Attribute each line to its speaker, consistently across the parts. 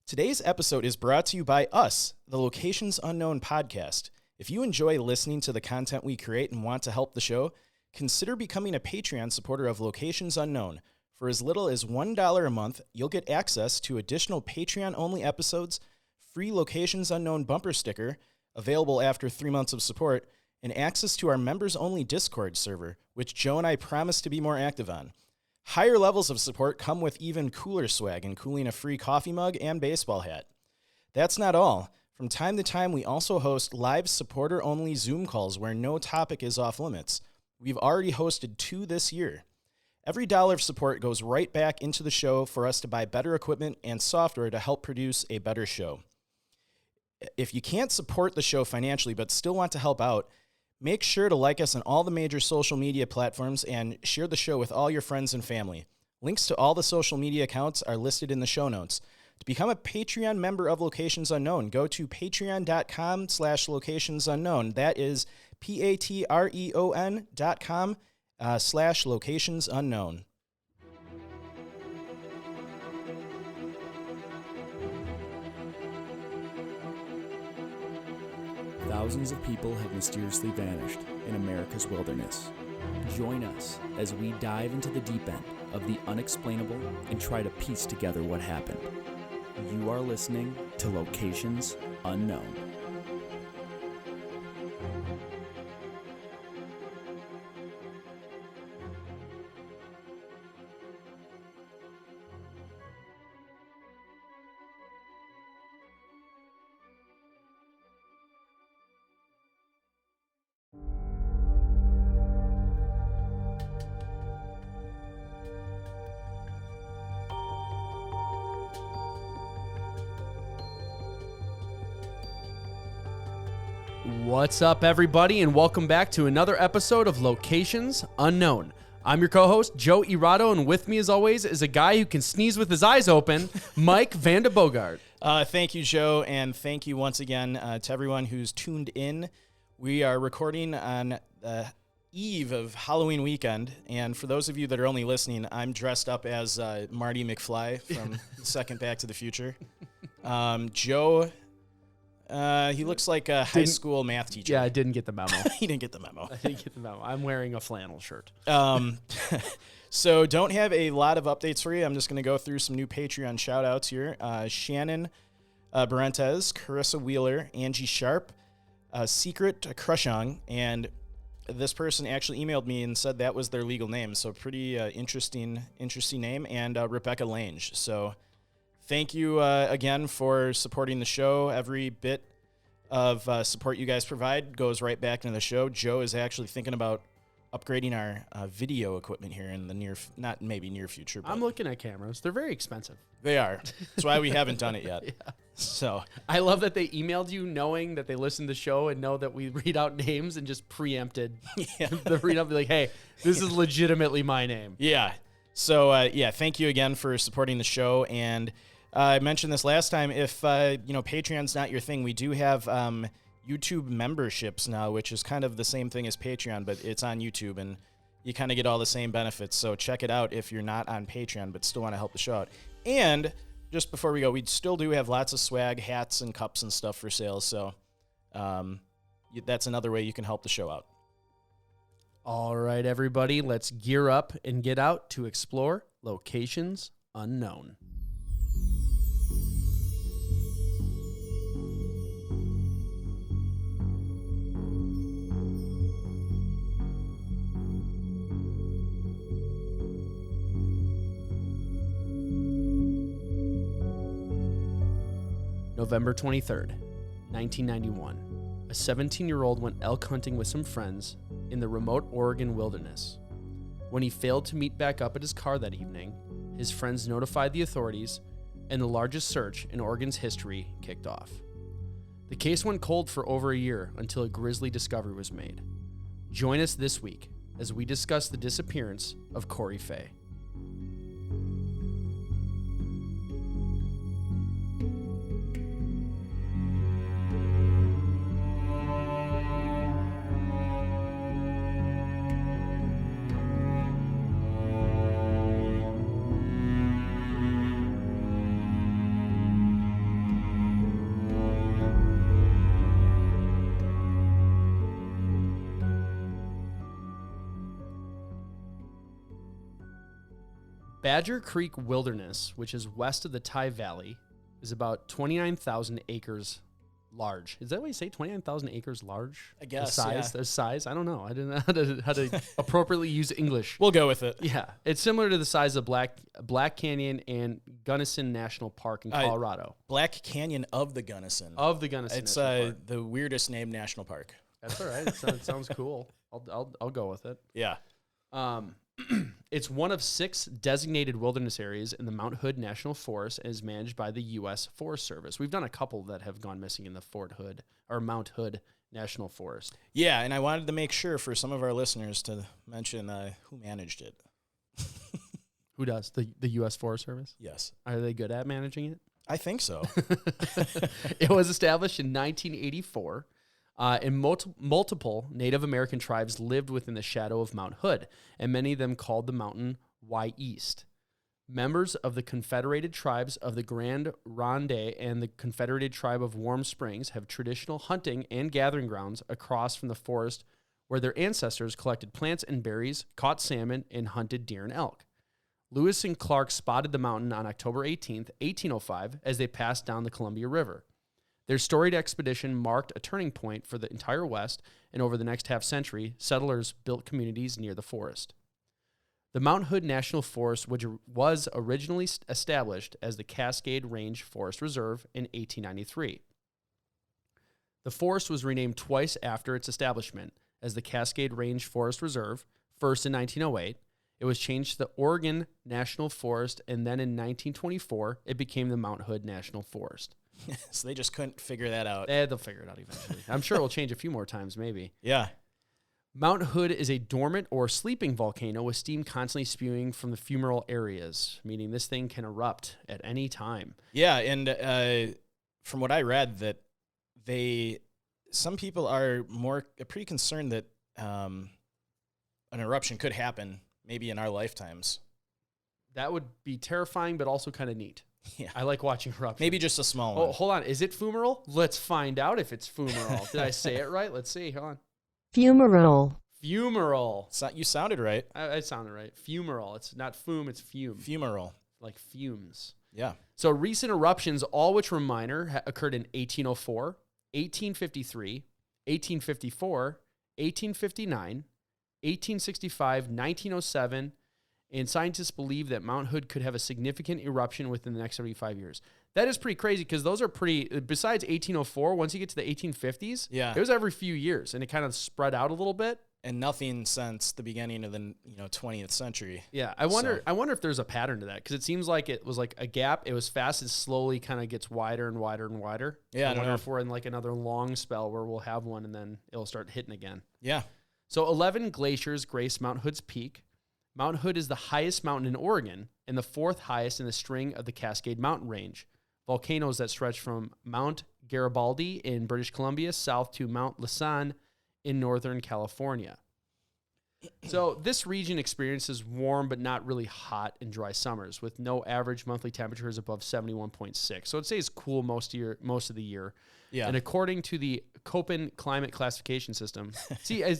Speaker 1: Today's episode is brought to you by us, the Locations Unknown podcast. If you enjoy listening to the content we create and want to help the show, consider becoming a Patreon supporter of Locations Unknown. For as little as $1 a month, you'll get access to additional Patreon-only episodes, free Locations Unknown bumper sticker, available after 3 months of support, and access to our members-only Discord server, which Joe and I promise to be more active on. Higher levels of support come with even cooler swag, including a free coffee mug and baseball hat. That's not all. From time to time, we also host live supporter-only Zoom calls where no topic is off limits. We've already hosted 2 this year. Every dollar of support goes right back into the show for us to buy better equipment and software to help produce a better show. If you can't support the show financially but still want to help out, make sure to like us on all the major social media platforms and share the show with all your friends and family. Links to all the social media accounts are listed in the show notes. To become a Patreon member of Locations Unknown, go to patreon.com/locationsunknown. That is patreon.com/locationsunknown.
Speaker 2: Thousands of people have mysteriously vanished in America's wilderness. Join us as we dive into the deep end of the unexplainable and try to piece together what happened. You are listening to Locations Unknown.
Speaker 3: What's up, everybody, and welcome back to another episode of Locations Unknown. I'm your co-host, Joe Irado, and with me, as always, is a guy who can sneeze with his eyes open, Mike Vandebogart.
Speaker 1: Thank you, Joe, and thank you once again to everyone who's tuned in. We are recording on the eve of Halloween weekend, and for those of you that are only listening, I'm dressed up as Marty McFly from the second Back to the Future. Joe... he looks like a high school math teacher.
Speaker 3: Yeah, I didn't get the memo.
Speaker 1: He didn't get the memo.
Speaker 3: I didn't get the memo. I'm wearing a flannel shirt.
Speaker 1: So don't have a lot of updates for you. I'm just going to go through some new Patreon shout-outs here. Shannon Barentes, Carissa Wheeler, Angie Sharp, Secret Crushong, and this person actually emailed me and said that was their legal name. So pretty interesting name, and Rebecca Lange. So thank you again for supporting the show. Every bit of support you guys provide goes right back into the show. Joe is actually thinking about upgrading our video equipment here in the near future. But
Speaker 3: I'm looking at cameras. They're very expensive.
Speaker 1: They are. That's why we haven't done it yet.
Speaker 3: Yeah.
Speaker 1: So
Speaker 3: I love that they emailed you knowing that they listened to the show and know that we read out names and just preempted the read up. Be like, hey, this is legitimately my name.
Speaker 1: Yeah. So thank you again for supporting the show. And I mentioned this last time. If Patreon's not your thing, we do have YouTube memberships now, which is kind of the same thing as Patreon, but it's on YouTube, and you kind of get all the same benefits. So check it out if you're not on Patreon but still want to help the show out. And just before we go, we still do have lots of swag, hats, and cups and stuff for sale. So that's another way you can help the show out.
Speaker 3: All right, everybody, let's gear up and get out to explore Locations Unknown. November 23rd, 1991. A 17-year-old went elk hunting with some friends in the remote Oregon wilderness. When he failed to meet back up at his car that evening, his friends notified the authorities, and the largest search in Oregon's history kicked off. The case went cold for over a year until a grisly discovery was made. Join us this week as we discuss the disappearance of Corey Fay. Badger Creek Wilderness, which is west of the Ty Valley, is about 29,000 acres large. Is that what you say? 29,000 acres large?
Speaker 1: I guess,
Speaker 3: The size?
Speaker 1: yeah.
Speaker 3: The size? I don't know. I didn't know how to appropriately use English.
Speaker 1: We'll go with it.
Speaker 3: Yeah. It's similar to the size of Black Canyon and Gunnison National Park in Colorado.
Speaker 1: Black Canyon of the Gunnison.
Speaker 3: Of the Gunnison
Speaker 1: It's
Speaker 3: National Park.
Speaker 1: the weirdest named national park.
Speaker 3: That's all right. It sounds cool. I'll go with it.
Speaker 1: Yeah.
Speaker 3: It's one of 6 designated wilderness areas in the Mount Hood National Forest and is managed by the U.S. Forest Service. We've done a couple that have gone missing in the Mount Hood National Forest.
Speaker 1: Yeah, and I wanted to make sure for some of our listeners to mention who managed it.
Speaker 3: Who does? The U.S. Forest Service?
Speaker 1: Yes.
Speaker 3: Are they good at managing it?
Speaker 1: I think so.
Speaker 3: It was established in 1984. And multiple Native American tribes lived within the shadow of Mount Hood, and many of them called the mountain Wy-East. Members of the Confederated Tribes of the Grand Ronde and the Confederated Tribe of Warm Springs have traditional hunting and gathering grounds across from the forest where their ancestors collected plants and berries, caught salmon, and hunted deer and elk. Lewis and Clark spotted the mountain on October 18th, 1805, as they passed down the Columbia River. Their storied expedition marked a turning point for the entire West, and over the next half-century, settlers built communities near the forest. The Mount Hood National Forest, which was originally established as the Cascade Range Forest Reserve in 1893. The forest was renamed twice after its establishment as the Cascade Range Forest Reserve, first in 1908. It was changed to the Oregon National Forest, and then in 1924, it became the Mount Hood National Forest.
Speaker 1: So they just couldn't figure that out.
Speaker 3: They'll figure it out eventually. I'm sure it will change a few more times, maybe.
Speaker 1: Yeah.
Speaker 3: Mount Hood is a dormant or sleeping volcano with steam constantly spewing from the fumarole areas, meaning this thing can erupt at any time.
Speaker 1: Yeah, and from what I read, that some people are pretty concerned that an eruption could happen maybe in our lifetimes.
Speaker 3: That would be terrifying, but also kind of neat.
Speaker 1: Yeah.
Speaker 3: I like watching eruptions.
Speaker 1: Maybe just a small one.
Speaker 3: Oh, hold on. Is it fumarole? Let's find out if it's fumarole. Did I say it right? Let's see. Hold on.
Speaker 4: Fumarole.
Speaker 3: Fumarole.
Speaker 1: You sounded right.
Speaker 3: I sounded right. Fumarole. It's not fume, it's fume.
Speaker 1: Fumarole.
Speaker 3: Like fumes.
Speaker 1: Yeah.
Speaker 3: So recent eruptions, all which were minor, occurred in 1804, 1853, 1854, 1859, 1865, 1907, and scientists believe that Mount Hood could have a significant eruption within the next 75 years. That is pretty crazy because those are besides 1804, once you get to the 1850s,
Speaker 1: yeah,
Speaker 3: it was every few years, and it kind of spread out a little bit.
Speaker 1: And nothing since the beginning of the 20th century.
Speaker 3: Yeah, I wonder if there's a pattern to that, because it seems like it was like a gap. It was fast, it slowly kind of gets wider and wider and wider.
Speaker 1: Yeah,
Speaker 3: I wonder if we're in like another long spell where we'll have one and then it'll start hitting again.
Speaker 1: Yeah.
Speaker 3: So 11 glaciers grace Mount Hood's peak. Mount Hood is the highest mountain in Oregon and the 4th highest in the string of the Cascade Mountain Range. Volcanoes that stretch from Mount Garibaldi in British Columbia south to Mount Lasan in Northern California. So this region experiences warm but not really hot and dry summers with no average monthly temperatures above 71.6. So I'd say it's cool most of the year.
Speaker 1: Yeah.
Speaker 3: And according to the Köppen climate classification system,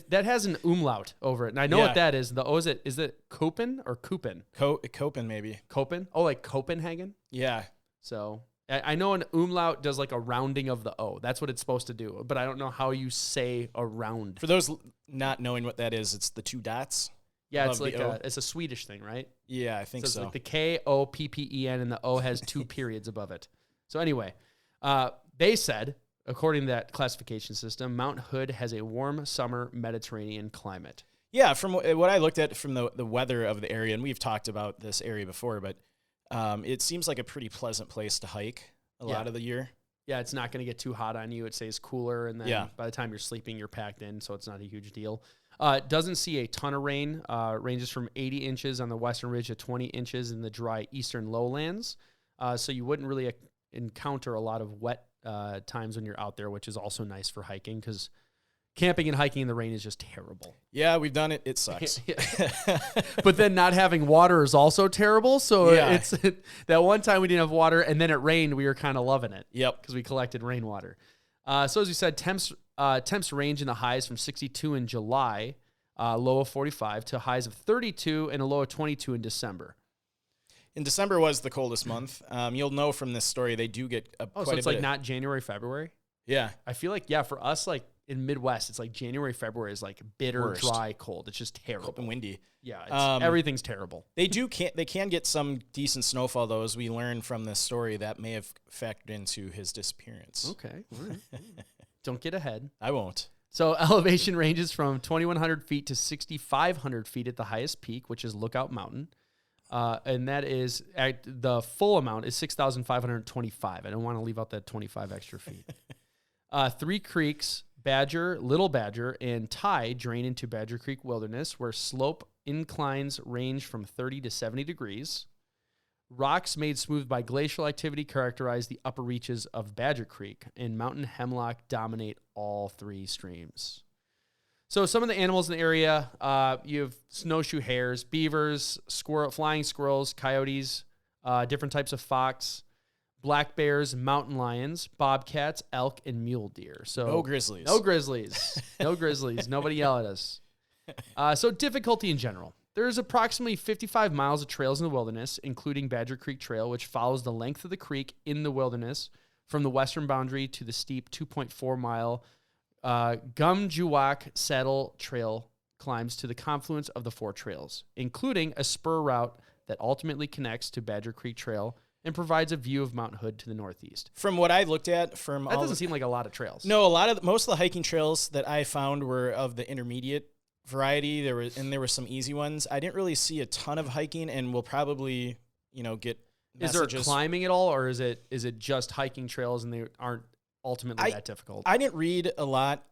Speaker 3: that has an umlaut over it. And I know what that is. The O, is it Köppen or Köppen?
Speaker 1: Köppen maybe.
Speaker 3: Köppen? Oh, like Copenhagen?
Speaker 1: Yeah.
Speaker 3: So I know an umlaut does like a rounding of the O. That's what it's supposed to do. But I don't know how you say a round.
Speaker 1: For those not knowing what that is, it's the 2 dots.
Speaker 3: Yeah, it's like it's a Swedish thing, right?
Speaker 1: Yeah, I think so.
Speaker 3: It's like the Koppen and the O has 2 periods above it. So anyway, they said, according to that classification system, Mount Hood has a warm summer Mediterranean climate.
Speaker 1: Yeah, from what I looked at from the weather of the area, and we've talked about this area before, but it seems like a pretty pleasant place to hike a lot of the year.
Speaker 3: Yeah, it's not going to get too hot on you. It stays cooler, and then by the time you're sleeping, you're packed in, so it's not a huge deal. It doesn't see a ton of rain. Ranges from 80 inches on the western ridge to 20 inches in the dry eastern lowlands. So you wouldn't really encounter a lot of wet times when you're out there, which is also nice for hiking because camping and hiking in the rain is just terrible.
Speaker 1: Yeah, we've done it. It sucks.
Speaker 3: But then not having water is also terrible. So it's that one time we didn't have water and then it rained, we were kind of loving it.
Speaker 1: Yep.
Speaker 3: Because we collected rainwater. So as we said, temps range in the highs from 62 in July, low of 45, to highs of 32 and a low of 22 in December.
Speaker 1: And December was the coldest month. You'll know from this story they do get
Speaker 3: Oh, so it's like not January, February?
Speaker 1: Yeah.
Speaker 3: I feel like, for us, like in Midwest, it's like January, February is like bitter,
Speaker 1: Worst.
Speaker 3: dry, cold. It's just terrible.
Speaker 1: Cold and windy.
Speaker 3: Yeah, everything's terrible.
Speaker 1: They can get some decent snowfall, though, as we learned from this story that may have factored into his disappearance.
Speaker 3: Okay. All right. Don't get ahead.
Speaker 1: I won't.
Speaker 3: So elevation ranges from 2,100 feet to 6,500 feet at the highest peak, which is Lookout Mountain. And that is, the full amount is 6,525. I don't want to leave out that 25 extra feet. 3 creeks, Badger, Little Badger, and Ty drain into Badger Creek Wilderness, where slope inclines range from 30 to 70 degrees. Rocks made smooth by glacial activity characterize the upper reaches of Badger Creek, and mountain hemlock dominate all 3 streams. So some of the animals in the area, you have snowshoe hares, beavers, flying squirrels, coyotes, different types of fox, black bears, mountain lions, bobcats, elk, and mule deer. So
Speaker 1: no grizzlies.
Speaker 3: No grizzlies. No grizzlies. Nobody yell at us. So difficulty in general. There's approximately 55 miles of trails in the wilderness, including Badger Creek Trail, which follows the length of the creek in the wilderness from the western boundary to the steep 2.4-mile Gumjuwak Saddle Trail climbs to the confluence of the 4 trails, including a spur route that ultimately connects to Badger Creek Trail and provides a view of Mount Hood to the northeast.
Speaker 1: From what I looked at, that
Speaker 3: doesn't seem like a lot of trails.
Speaker 1: No, most of the hiking trails that I found were of the intermediate variety. There were some easy ones. I didn't really see a ton of hiking, and we'll probably, get messages.
Speaker 3: Is there climbing at all, or is it just hiking trails and they aren't ultimately that difficult?
Speaker 1: I didn't read a lot.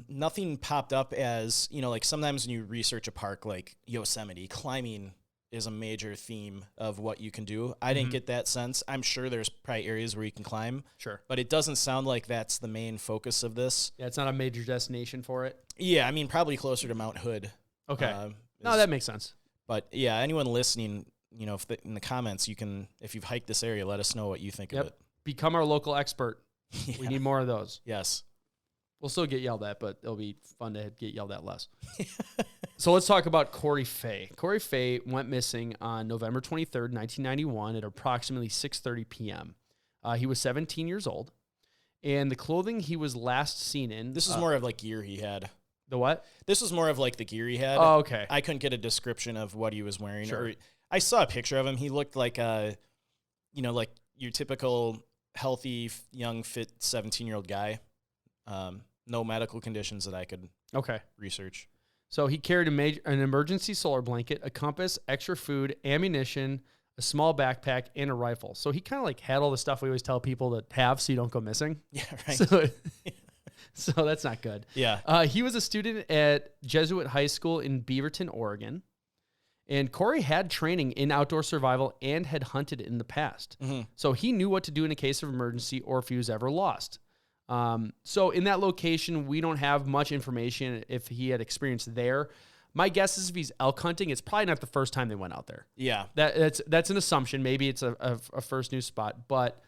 Speaker 1: Nothing popped up as, like sometimes when you research a park like Yosemite, climbing is a major theme of what you can do. I didn't get that sense. I'm sure there's probably areas where you can climb.
Speaker 3: Sure.
Speaker 1: But it doesn't sound like that's the main focus of this.
Speaker 3: Yeah, it's not a major destination for it.
Speaker 1: Yeah, I mean, probably closer to Mount Hood.
Speaker 3: Okay. No, that makes sense.
Speaker 1: But yeah, anyone listening, in the comments, if you've hiked this area, let us know what you think of it.
Speaker 3: Become our local expert. Yeah. We need more of those.
Speaker 1: Yes.
Speaker 3: We'll still get yelled at, but it'll be fun to get yelled at less. So let's talk about Corey Fay. Corey Fay went missing on November 23rd, 1991 at approximately 6:30 p.m. He was 17 years old, and the clothing he was last seen in...
Speaker 1: This is more of like gear he had.
Speaker 3: The what?
Speaker 1: This was more of like the gear he had.
Speaker 3: Oh, okay.
Speaker 1: I couldn't get a description of what he was wearing.
Speaker 3: Sure.
Speaker 1: I saw a picture of him. He looked like like your typical healthy, young, fit 17-year-old guy. No medical conditions that I could research.
Speaker 3: So he carried an emergency solar blanket, a compass, extra food, ammunition, a small backpack, and a rifle. So he kind of like had all the stuff we always tell people to have so you don't go missing.
Speaker 1: Yeah, right.
Speaker 3: So that's not good.
Speaker 1: Yeah.
Speaker 3: He was a student at Jesuit High School in Beaverton, Oregon. And Corey had training in outdoor survival and had hunted in the past. Mm-hmm. So he knew what to do in a case of emergency or if he was ever lost. So in that location, we don't have much information if he had experience there. My guess is if he's elk hunting, it's probably not the first time they went out there.
Speaker 1: Yeah.
Speaker 3: That's an assumption. Maybe it's a first new spot, but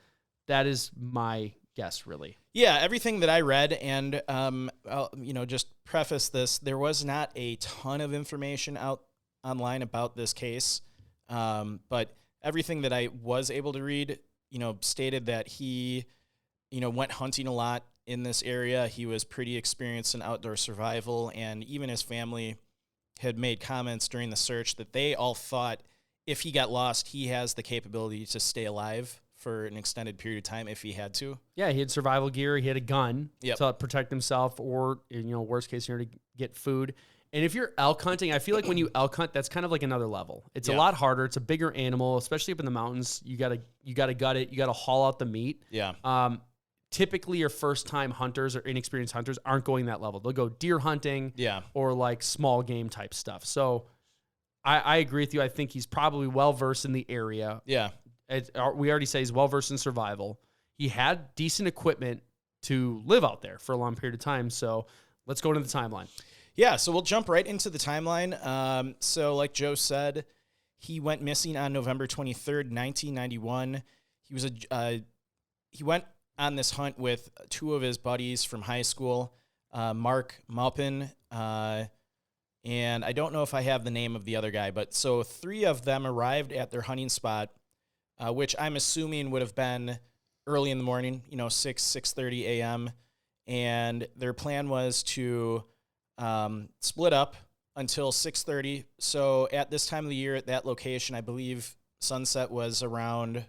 Speaker 3: that is my guess, really.
Speaker 1: Yeah, everything that I read, and I'll, just preface this, there was not a ton of information out online about this case, but everything that I was able to read, stated that he, went hunting a lot in this area. He was pretty experienced in outdoor survival, and even his family had made comments during the search that they all thought if he got lost, he has the capability to stay alive for an extended period of time if he had to.
Speaker 3: Yeah, he had survival gear. He had a gun
Speaker 1: Yep.
Speaker 3: to protect himself, or worst case scenario, to get food. And if you're elk hunting, I feel like when you elk hunt, that's kind of like another level. It's a lot harder. It's a bigger animal, especially up in the mountains. You gotta gut it. You gotta haul out the meat.
Speaker 1: Yeah.
Speaker 3: Typically, your first-time hunters or inexperienced hunters aren't going that level. They'll go deer hunting, or like small game type stuff. So, I agree with you. I think he's probably well versed in the area.
Speaker 1: Yeah.
Speaker 3: We already say he's well versed in survival. He had decent equipment to live out there for a long period of time. So, let's go into the timeline.
Speaker 1: Yeah, so we'll jump right into the timeline. So like Joe said, he went missing on November 23rd, 1991. He went on this hunt with 2 of his buddies from high school, Mark Maupin, And I don't know if I have the name of the other guy, but so 3 of them arrived at their hunting spot, which I'm assuming would have been early in the morning, 6:30 a.m. And their plan was to split up until 6:30. So at this time of the year at that location, I believe sunset was around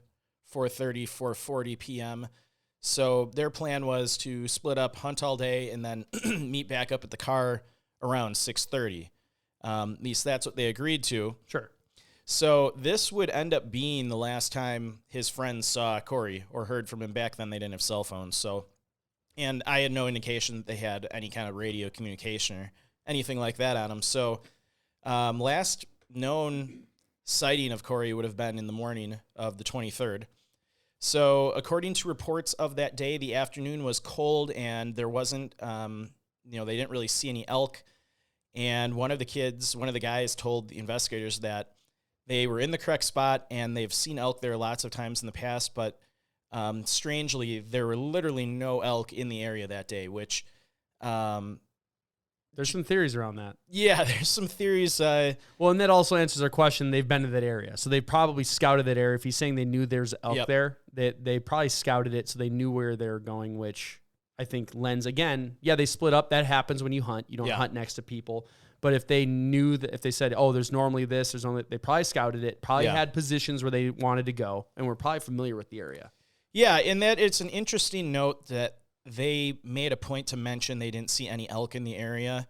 Speaker 1: 4:30, 4:40 p.m. So their plan was to split up, hunt all day, and then meet back up at the car around 6:30. At least that's what they agreed to.
Speaker 3: Sure.
Speaker 1: So this would end up being the last time his friends saw Corey or heard from him. Back then they didn't have cell phones. So, and I had no indication that they had any kind of radio communication or anything like that on them. So last known sighting of Corey would have been in the morning of the 23rd. So according to reports of that day, the afternoon was cold and there wasn't, they didn't really see any elk. And one of the guys told the investigators that they were in the correct spot and they've seen elk there lots of times in the past, but strangely, there were literally no elk in the area that day, which...
Speaker 3: there's some theories around that.
Speaker 1: Yeah, there's some theories.
Speaker 3: Well, and that also answers our question. They've been to that area, so they probably scouted that area. If he's saying they knew there's elk there, they probably scouted it, so they knew where they were going, which I think lends, again, they split up. That happens when you hunt. You don't hunt next to people. But if they knew that, if they said, oh, there's normally this, they probably scouted it, probably had positions where they wanted to go, and were probably familiar with the area.
Speaker 1: Yeah, and that it's an interesting note that they made a point to mention they didn't see any elk in the area.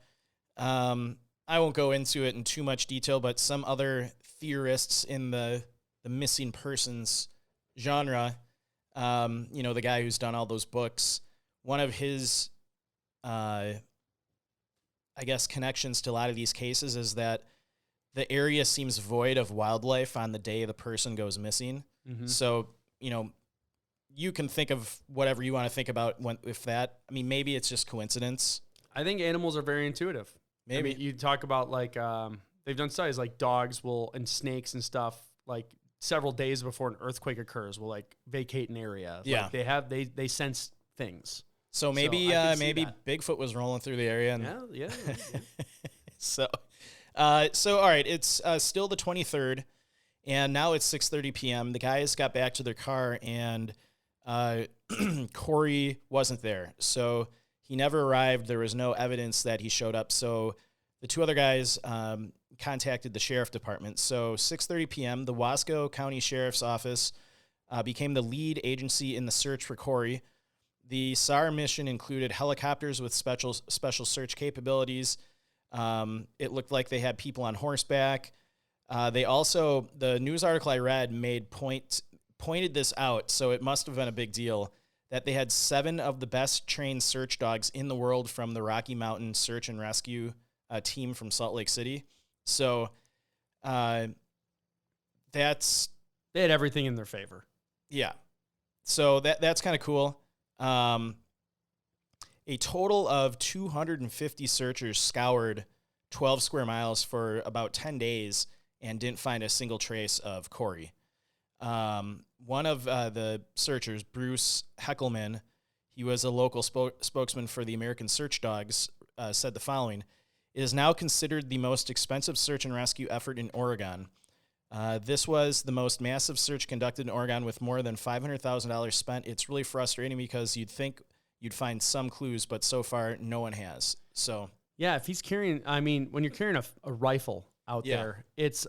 Speaker 1: I won't go into it in too much detail, but some other theorists in the missing persons genre, the guy who's done all those books, one of his, connections to a lot of these cases is that the area seems void of wildlife on the day the person goes missing. Mm-hmm. So, you can think of whatever you want to think about maybe it's just coincidence.
Speaker 3: I think animals are very intuitive.
Speaker 1: Maybe.
Speaker 3: You talk about they've done studies like dogs and snakes and stuff, like several days before an earthquake occurs will vacate an area.
Speaker 1: Yeah.
Speaker 3: They sense things.
Speaker 1: So maybe Bigfoot was rolling through the area. And
Speaker 3: Yeah.
Speaker 1: So all right, it's still the 23rd, and now it's 6:30 p.m. The guys got back to their car, and Corey wasn't there. So he never arrived. There was no evidence that he showed up. So the 2 other guys contacted the sheriff department. So 6:30 p.m., the Wasco County Sheriff's Office became the lead agency in the search for Corey. The SAR mission included helicopters with special search capabilities. It looked like they had people on horseback. They also, the news article I read pointed this out, so it must have been a big deal, that they had 7 of the best trained search dogs in the world from the Rocky Mountain Search and Rescue team from Salt Lake City. So they had
Speaker 3: everything in their favor.
Speaker 1: Yeah. So that's kind of cool. A total of 250 searchers scoured 12 square miles for about 10 days and didn't find a single trace of Corey. One of the searchers, Bruce Heckelman, he was a local spokesman for the American Search Dogs, said the following: "It is now considered the most expensive search and rescue effort in Oregon. This was the most massive search conducted in Oregon with more than $500,000 spent. It's really frustrating because you'd think you'd find some clues, but so far no one has." So
Speaker 3: yeah, if he's carrying, when you're carrying a rifle out there, it's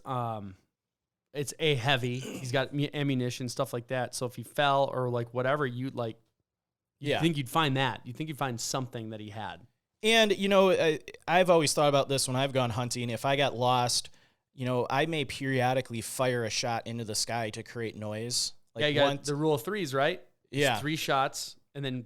Speaker 3: heavy. He's got ammunition, stuff like that. So if he fell or whatever, you'd think you'd find that. You think you'd find something that he had.
Speaker 1: And I've always thought about this when I've gone hunting. If I got lost, I may periodically fire a shot into the sky to create noise.
Speaker 3: You got the rule of 3s, right?
Speaker 1: Yeah.
Speaker 3: It's 3 shots and then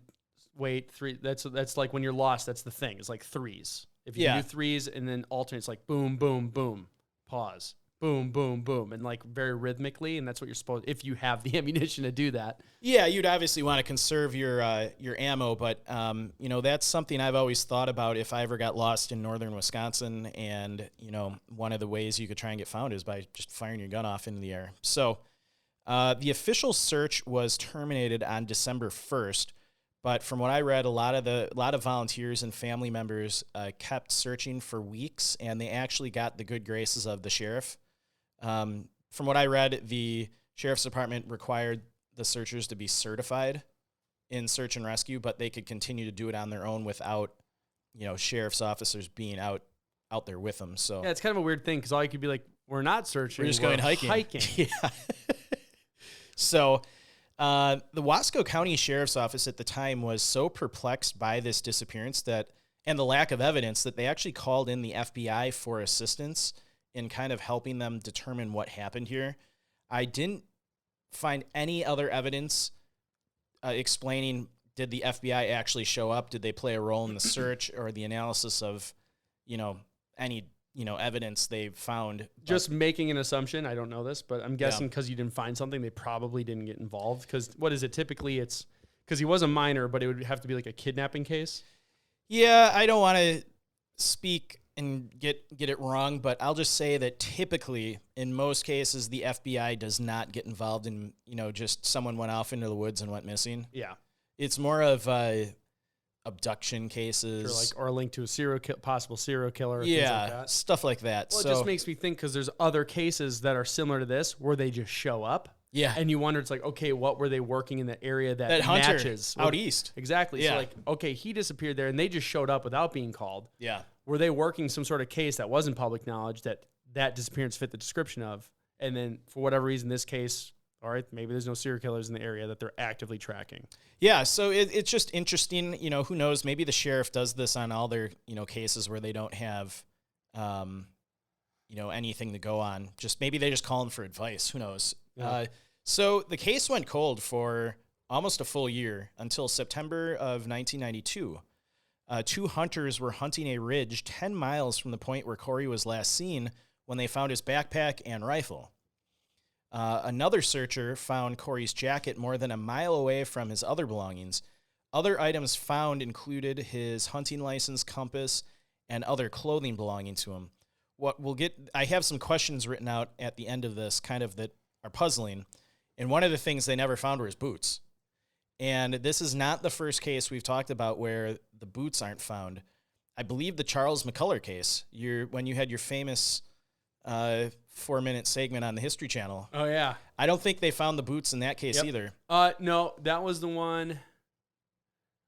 Speaker 3: wait 3. That's like when you're lost. That's the thing. It's like 3s. If you do 3s and then alternate, it's like boom, boom, boom, pause, boom, boom, boom, and very rhythmically. And that's what you're supposed, if you have the ammunition to do that. Yeah,
Speaker 1: you'd obviously want to conserve your ammo, but that's something I've always thought about if I ever got lost in northern Wisconsin. And one of the ways you could try and get found is by just firing your gun off into the air. So the official search was terminated on December 1st, But from what I read, a lot of volunteers and family members kept searching for weeks, and they actually got the good graces of the sheriff. From what I read, the sheriff's department required the searchers to be certified in search and rescue, but they could continue to do it on their own without, sheriff's officers being out there with them. So
Speaker 3: yeah, it's kind of a weird thing because all you could be like, we're not searching,
Speaker 1: we're just going hiking. Yeah. So the Wasco County Sheriff's Office at the time was so perplexed by this disappearance and the lack of evidence that they actually called in the FBI for assistance in kind of helping them determine what happened here. I didn't find any other evidence explaining, did the FBI actually show up? Did they play a role in the search or the analysis of, any, evidence they found?
Speaker 3: Just making an assumption. I don't know this, but I'm guessing because you didn't find something, they probably didn't get involved. Because what is it? Typically it's because he was a minor, but it would have to be like a kidnapping case.
Speaker 1: Yeah, I don't want to speak and get it wrong, but I'll just say that typically, in most cases, the FBI does not get involved in, just someone went off into the woods and went missing.
Speaker 3: Yeah.
Speaker 1: It's more of abduction cases.
Speaker 3: Or linked to a possible serial killer. Or
Speaker 1: yeah,
Speaker 3: things like that.
Speaker 1: Stuff like that.
Speaker 3: Well, it just makes me think because there's other cases that are similar to this where they just show up.
Speaker 1: Yeah.
Speaker 3: And you wonder, it's like, okay, what were they working in the area that
Speaker 1: Hunter
Speaker 3: matches?
Speaker 1: out east.
Speaker 3: Exactly.
Speaker 1: Yeah.
Speaker 3: So like, okay, he disappeared there and they just showed up without being called.
Speaker 1: Yeah.
Speaker 3: Were they working some sort of case that wasn't public knowledge that disappearance fit the description of? And then for whatever reason, this case, all right, maybe there's no serial killers in the area that they're actively tracking.
Speaker 1: Yeah. So it's just interesting, who knows, maybe the sheriff does this on all their, cases where they don't have, anything to go on. Just maybe they just call them for advice. Who knows?
Speaker 3: Yeah.
Speaker 1: So the case went cold for almost a full year until September of 1992. Two hunters were hunting a ridge 10 miles from the point where Corey was last seen when they found his backpack and rifle. Another searcher found Corey's jacket more than a mile away from his other belongings. Other items found included his hunting license, compass, and other clothing belonging to him. I have some questions written out at the end of this kind of that are puzzling. And one of the things they never found were his boots. And this is not the first case we've talked about where the boots aren't found. I believe the Charles McCullough case, when you had your famous 4-minute segment on the History Channel.
Speaker 3: Oh, yeah.
Speaker 1: I don't think they found the boots in that case either.
Speaker 3: No, that was the one.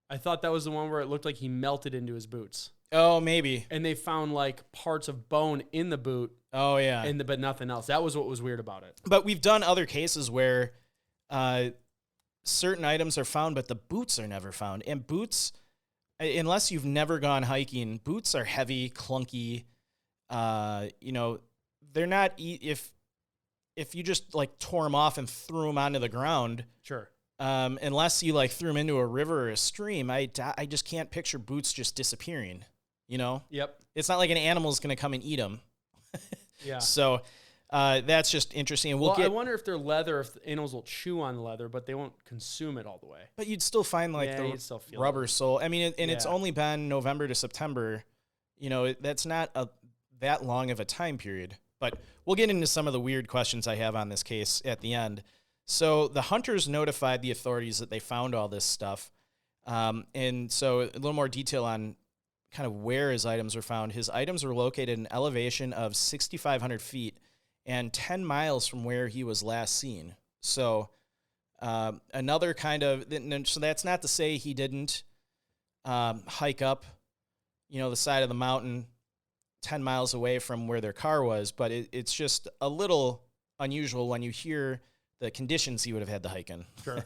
Speaker 3: I thought that was the one where it looked like he melted into his boots.
Speaker 1: Oh, maybe.
Speaker 3: And they found like parts of bone in the boot.
Speaker 1: Oh, yeah.
Speaker 3: But nothing else. That was what was weird about it.
Speaker 1: But we've done other cases where certain items are found, but the boots are never found. And boots, unless you've never gone hiking, boots are heavy, clunky. They're not, if you just like tore them off and threw them onto the ground.
Speaker 3: Sure.
Speaker 1: Unless you like threw them into a river or a stream, I just can't picture boots just disappearing, Yep. It's not like an animal's going to come and eat them.
Speaker 3: Yeah.
Speaker 1: So that's just interesting. And
Speaker 3: I wonder if they're leather, if the animals will chew on the leather, but they won't consume it all the way.
Speaker 1: But you'd still find like the rubber sole. I mean, it's only been November to September. That's not that long of a time period. But we'll get into some of the weird questions I have on this case at the end. So the hunters notified the authorities that they found all this stuff. And so a little more detail on kind of where his items were found. His items were located in an elevation of 6,500 feet and 10 miles from where he was last seen. So another kind of, so that's not to say he didn't hike up, the side of the mountain 10 miles away from where their car was, but it's just a little unusual when you hear the conditions he would have had to hike in.
Speaker 3: Sure.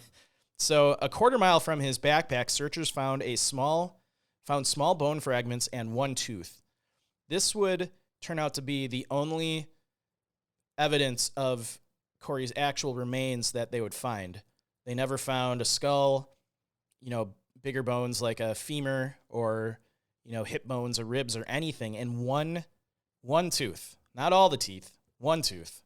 Speaker 1: So a quarter mile from his backpack, searchers found small bone fragments and one tooth. This would turn out to be the only evidence of Corey's actual remains that they would find. They never found a skull, bigger bones like a femur or, hip bones or ribs or anything, and one tooth. Not all the teeth, one tooth,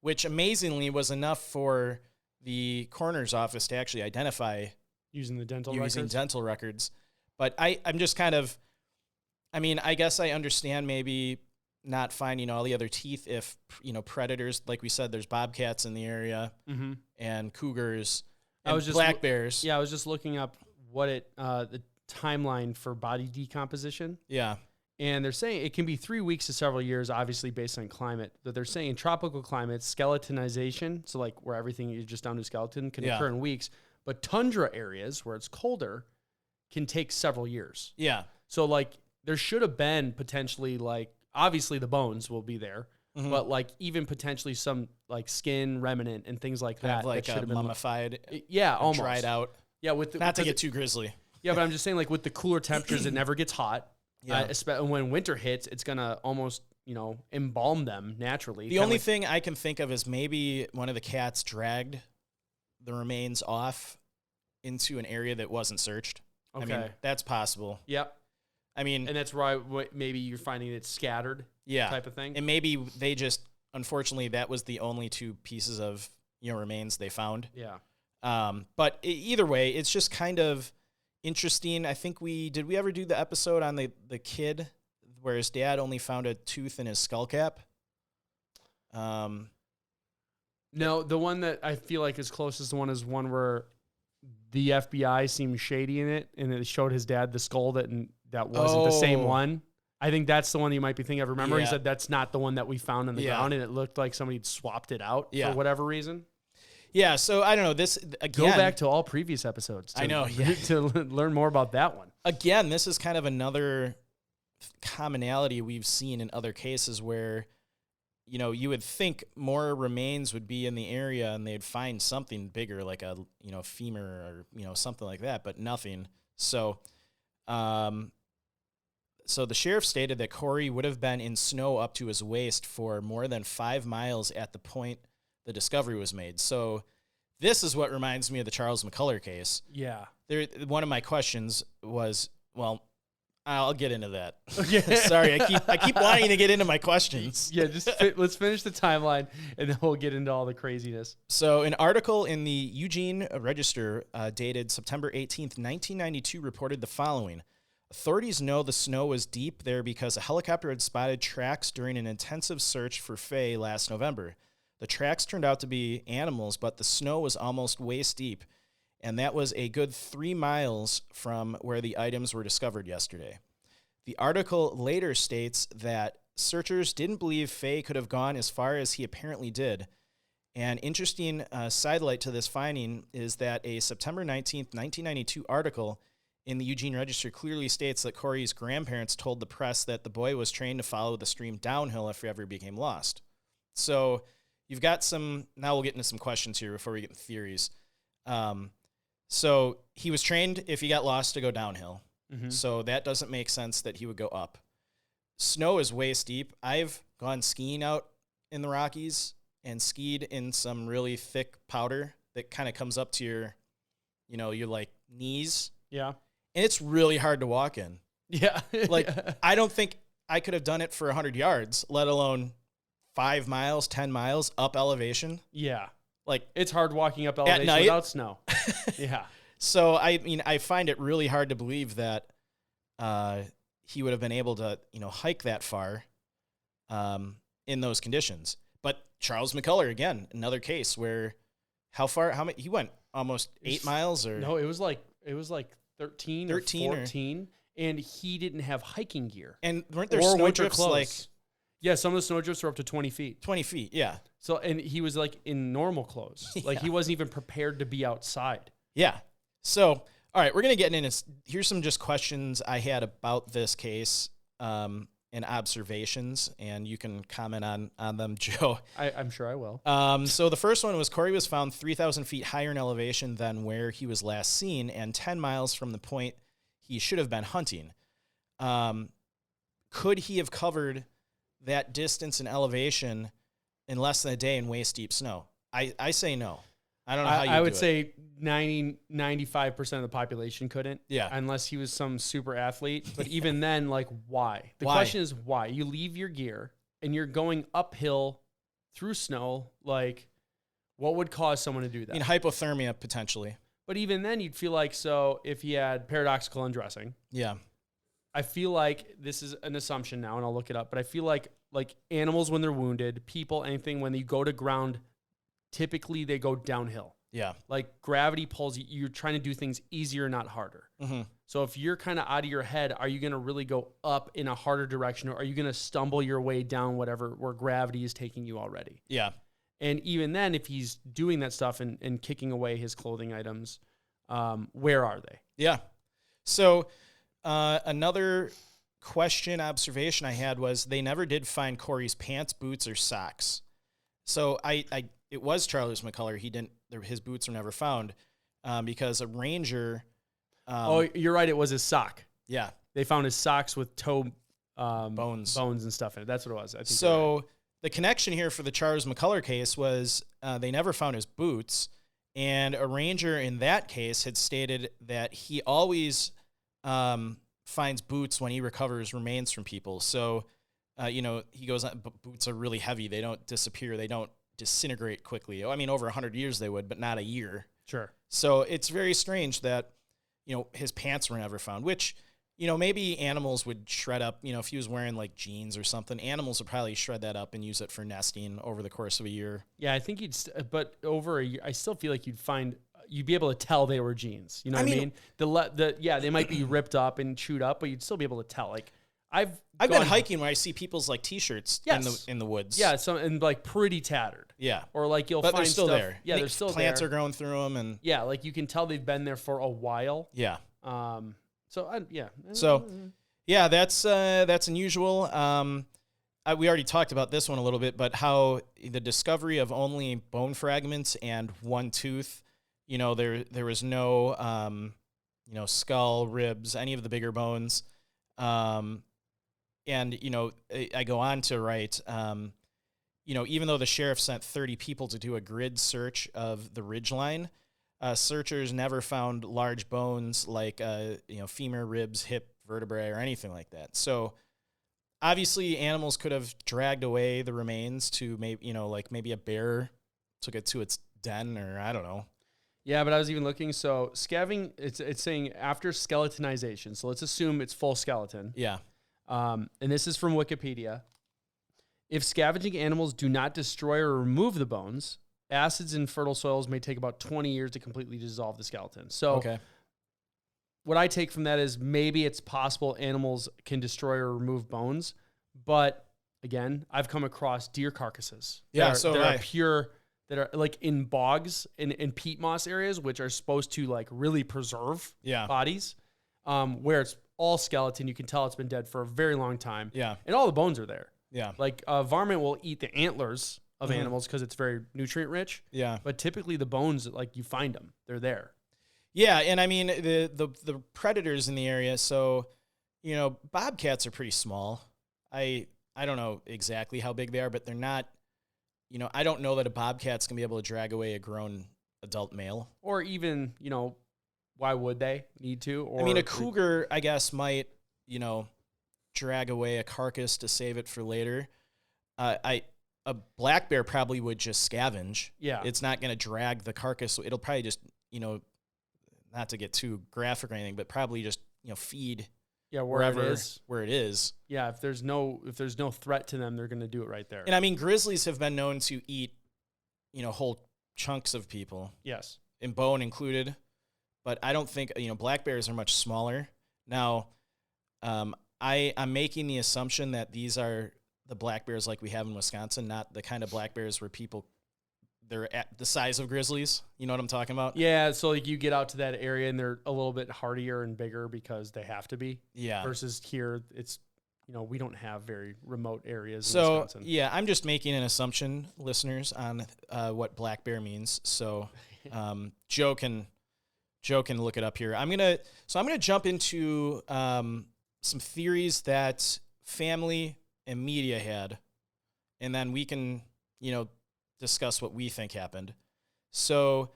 Speaker 1: which amazingly was enough for the coroner's office to actually identify
Speaker 3: using dental
Speaker 1: records. But I'm just kind of, I guess I understand maybe not finding all the other teeth if, predators, like we said, there's bobcats in the area and cougars and black bears.
Speaker 3: Yeah, I was just looking up the timeline for body decomposition.
Speaker 1: Yeah.
Speaker 3: And they're saying it can be 3 weeks to several years, obviously based on climate. But they're saying in tropical climates, skeletonization, so like where everything is just down to skeleton, can occur in weeks. But tundra areas where it's colder can take several years.
Speaker 1: Yeah.
Speaker 3: So like there should have been potentially like, obviously the bones will be there, but like even potentially some like skin remnant and things like that.
Speaker 1: Like
Speaker 3: that should have been
Speaker 1: mummified.
Speaker 3: Yeah, almost.
Speaker 1: Dried out.
Speaker 3: Yeah, with
Speaker 1: not to get too grizzly.
Speaker 3: Yeah, but I'm just saying like with the cooler temperatures, it never gets hot.
Speaker 1: Yeah.
Speaker 3: When winter hits, it's going to almost, embalm them naturally.
Speaker 1: The only thing I can think of is maybe one of the cats dragged the remains off into an area that wasn't searched.
Speaker 3: Okay.
Speaker 1: I mean, that's possible.
Speaker 3: Yep.
Speaker 1: I mean,
Speaker 3: and that's why maybe you're finding it scattered.
Speaker 1: Yeah.
Speaker 3: Type of thing.
Speaker 1: And maybe they just, unfortunately, that was the only 2 pieces of, remains they found.
Speaker 3: Yeah.
Speaker 1: But either way, it's just kind of interesting. I think did we ever do the episode on the kid where his dad only found a tooth in his skull cap?
Speaker 3: No, the one that I feel like is closest to one is one where the FBI seemed shady in it, and it showed his dad the skull that wasn't the same one. I think that's the one you might be thinking of. Remember, he said that's not the one that we found in the ground, and it looked like somebody had swapped it out for whatever reason.
Speaker 1: Yeah, so I don't know. This again.
Speaker 3: Go back to all previous episodes.
Speaker 1: I know
Speaker 3: to learn more about that one.
Speaker 1: Again, this is kind of another commonality we've seen in other cases where, you would think more remains would be in the area and they'd find something bigger like a femur or something like that, but nothing. So, so the sheriff stated that Corey would have been in snow up to his waist for more than 5 miles at the point the discovery was made. So this is what reminds me of the Charles McCullough case.
Speaker 3: Yeah.
Speaker 1: One of my questions was, well, I'll get into that.
Speaker 3: Okay.
Speaker 1: Sorry, I keep wanting to get into my questions.
Speaker 3: Yeah, let's finish the timeline, and then we'll get into all the craziness.
Speaker 1: So an article in the Eugene Register dated September 18th, 1992 reported the following. Authorities know the snow was deep there because a helicopter had spotted tracks during an intensive search for Fay last November. The tracks turned out to be animals, but the snow was almost waist deep, and that was a good 3 miles from where the items were discovered yesterday. The article later states that searchers didn't believe Fay could have gone as far as he apparently did. An interesting sidelight to this finding is that a September 19th, 1992 article in the Eugene Register clearly states that Corey's grandparents told the press that the boy was trained to follow the stream downhill if he ever became lost. So you've got now we'll get into some questions here before we get into theories. So he was trained if he got lost to go downhill. Mm-hmm. So that doesn't make sense that he would go up. Snow is waist deep. I've gone skiing out in the Rockies and skied in some really thick powder that kind of comes up to your like knees.
Speaker 3: Yeah.
Speaker 1: And it's really hard to walk in.
Speaker 3: Yeah.
Speaker 1: I don't think I could have done it for 100 yards, let alone 5 miles, 10 miles up elevation.
Speaker 3: Yeah.
Speaker 1: Like
Speaker 3: it's hard walking up elevation without snow. Yeah.
Speaker 1: So I find it really hard to believe that he would have been able to, hike that far in those conditions. But Charles McCullough, again, another case where how many, he went almost 8 miles or
Speaker 3: no, it was like 13 or 14 and he didn't have hiking gear.
Speaker 1: And weren't there snow drifts
Speaker 3: clothes. Yeah, some of the snow drifts were up to 20 feet.
Speaker 1: 20 feet, yeah.
Speaker 3: So, and he was like in normal clothes. Like he wasn't even prepared to be outside.
Speaker 1: Yeah. So, all right, we're going to get into, here's some just questions I had about this case and observations, and you can comment on them, Joe.
Speaker 3: I'm sure I will.
Speaker 1: So the first one was Corey was found 3,000 feet higher in elevation than where he was last seen and 10 miles from the point he should have been hunting. Could he have covered that distance and elevation in less than a day in waist deep snow? I say no. I don't know how you
Speaker 3: I would say 95% of the population couldn't.
Speaker 1: Yeah.
Speaker 3: Unless he was some super athlete. But even then, like, why? The question is why? You leave your gear and you're going uphill through snow. Like, what would cause someone to do that?
Speaker 1: I mean, hypothermia, potentially.
Speaker 3: But even then, you'd feel like, so if he had paradoxical undressing.
Speaker 1: Yeah.
Speaker 3: I feel like this is an assumption now, and I'll look it up, but I feel like animals when they're wounded, people, anything, when they go to ground, typically they go downhill.
Speaker 1: Yeah.
Speaker 3: Like gravity pulls you. You're trying to do things easier, not harder.
Speaker 1: Mm-hmm.
Speaker 3: So if you're kind of out of your head, are you going to really go up in a harder direction, or are you going to stumble your way down where gravity is taking you already?
Speaker 1: Yeah.
Speaker 3: And even then, if he's doing that stuff and kicking away his clothing items, where are they?
Speaker 1: Yeah. So another observation I had was they never did find Corey's pants, boots, or socks. So it was Charles McCullough. His boots were never found because a ranger.
Speaker 3: You're right. It was his sock.
Speaker 1: Yeah.
Speaker 3: They found his socks with toe
Speaker 1: bones
Speaker 3: and stuff in it. That's what it was. I think
Speaker 1: so.
Speaker 3: Right.
Speaker 1: The connection here for the Charles McCullough case was they never found his boots, and a ranger in that case had stated that he always finds boots when he recovers remains from people. So, he goes, boots are really heavy. They don't disappear. They don't disintegrate quickly. I mean, over 100 years they would, but not a year.
Speaker 3: Sure.
Speaker 1: So it's very strange that, his pants were never found, which, maybe animals would shred up, if he was wearing like jeans or something, animals would probably shred that up and use it for nesting over the course of a year.
Speaker 3: Yeah, I think but over a year, I still feel like you'd be able to tell they were jeans. You know what I mean? They might be ripped up and chewed up, but you'd still be able to tell. Like I've
Speaker 1: been hiking where I see people's like t-shirts in the woods.
Speaker 3: Yeah, and like pretty tattered.
Speaker 1: Yeah.
Speaker 3: Or like
Speaker 1: but
Speaker 3: find
Speaker 1: they're still
Speaker 3: stuff.
Speaker 1: there.
Speaker 3: Yeah, they're still
Speaker 1: plants
Speaker 3: there.
Speaker 1: are growing through them, and
Speaker 3: yeah, like you can tell they've been there for a while.
Speaker 1: Yeah.
Speaker 3: Yeah,
Speaker 1: that's unusual. We already talked about this one a little bit, but how the discovery of only bone fragments and one tooth, there was no, skull, ribs, any of the bigger bones. And, I go on to write, even though the sheriff sent 30 people to do a grid search of the ridgeline, searchers never found large bones like, femur, ribs, hip, vertebrae, or anything like that. So obviously animals could have dragged away the remains to maybe a bear took it to its den, or I don't know.
Speaker 3: Yeah, but I was even looking. So scavenging, it's saying after skeletonization. So let's assume it's full skeleton.
Speaker 1: Yeah.
Speaker 3: And this is from Wikipedia. If scavenging animals do not destroy or remove the bones, acids in fertile soils may take about 20 years to completely dissolve the skeleton. So
Speaker 1: okay.
Speaker 3: What I take from that is maybe it's possible animals can destroy or remove bones, but again, I've come across deer carcasses. That are like in bogs in peat moss areas, which are supposed to like really preserve bodies, where it's all skeleton. You can tell it's been dead for a very long time.
Speaker 1: Yeah.
Speaker 3: And all the bones are there.
Speaker 1: Yeah.
Speaker 3: Like varmint will eat the antlers of animals because it's very nutrient rich.
Speaker 1: Yeah.
Speaker 3: But typically the bones, like you find them, they're there.
Speaker 1: Yeah, and I mean the predators in the area. So, bobcats are pretty small. I don't know exactly how big they are, but they're not. I don't know that a bobcat's gonna be able to drag away a grown adult male.
Speaker 3: Or even, why would they need to? Or
Speaker 1: I mean, a cougar, I guess, might drag away a carcass to save it for later. A black bear probably would just scavenge.
Speaker 3: Yeah,
Speaker 1: it's not gonna drag the carcass. So it'll probably just not to get too graphic or anything, but probably just feed wherever it is.
Speaker 3: Yeah, if there's no threat to them, they're going to do it right there.
Speaker 1: And I mean, grizzlies have been known to eat whole chunks of people.
Speaker 3: Yes,
Speaker 1: and bone included. But I don't think black bears are much smaller. Now, I'm making the assumption that these are the black bears like we have in Wisconsin, not the kind of black bears where they're at the size of grizzlies. You know what I'm talking about?
Speaker 3: Yeah, so like you get out to that area and they're a little bit hardier and bigger because they have to be.
Speaker 1: Yeah.
Speaker 3: Versus here, it's, we don't have very remote areas
Speaker 1: in
Speaker 3: Wisconsin.
Speaker 1: Yeah, I'm just making an assumption, listeners, on what black bear means. So Joe can look it up here. I'm gonna jump into some theories that family and media had, and then we can, discuss what we think happened. So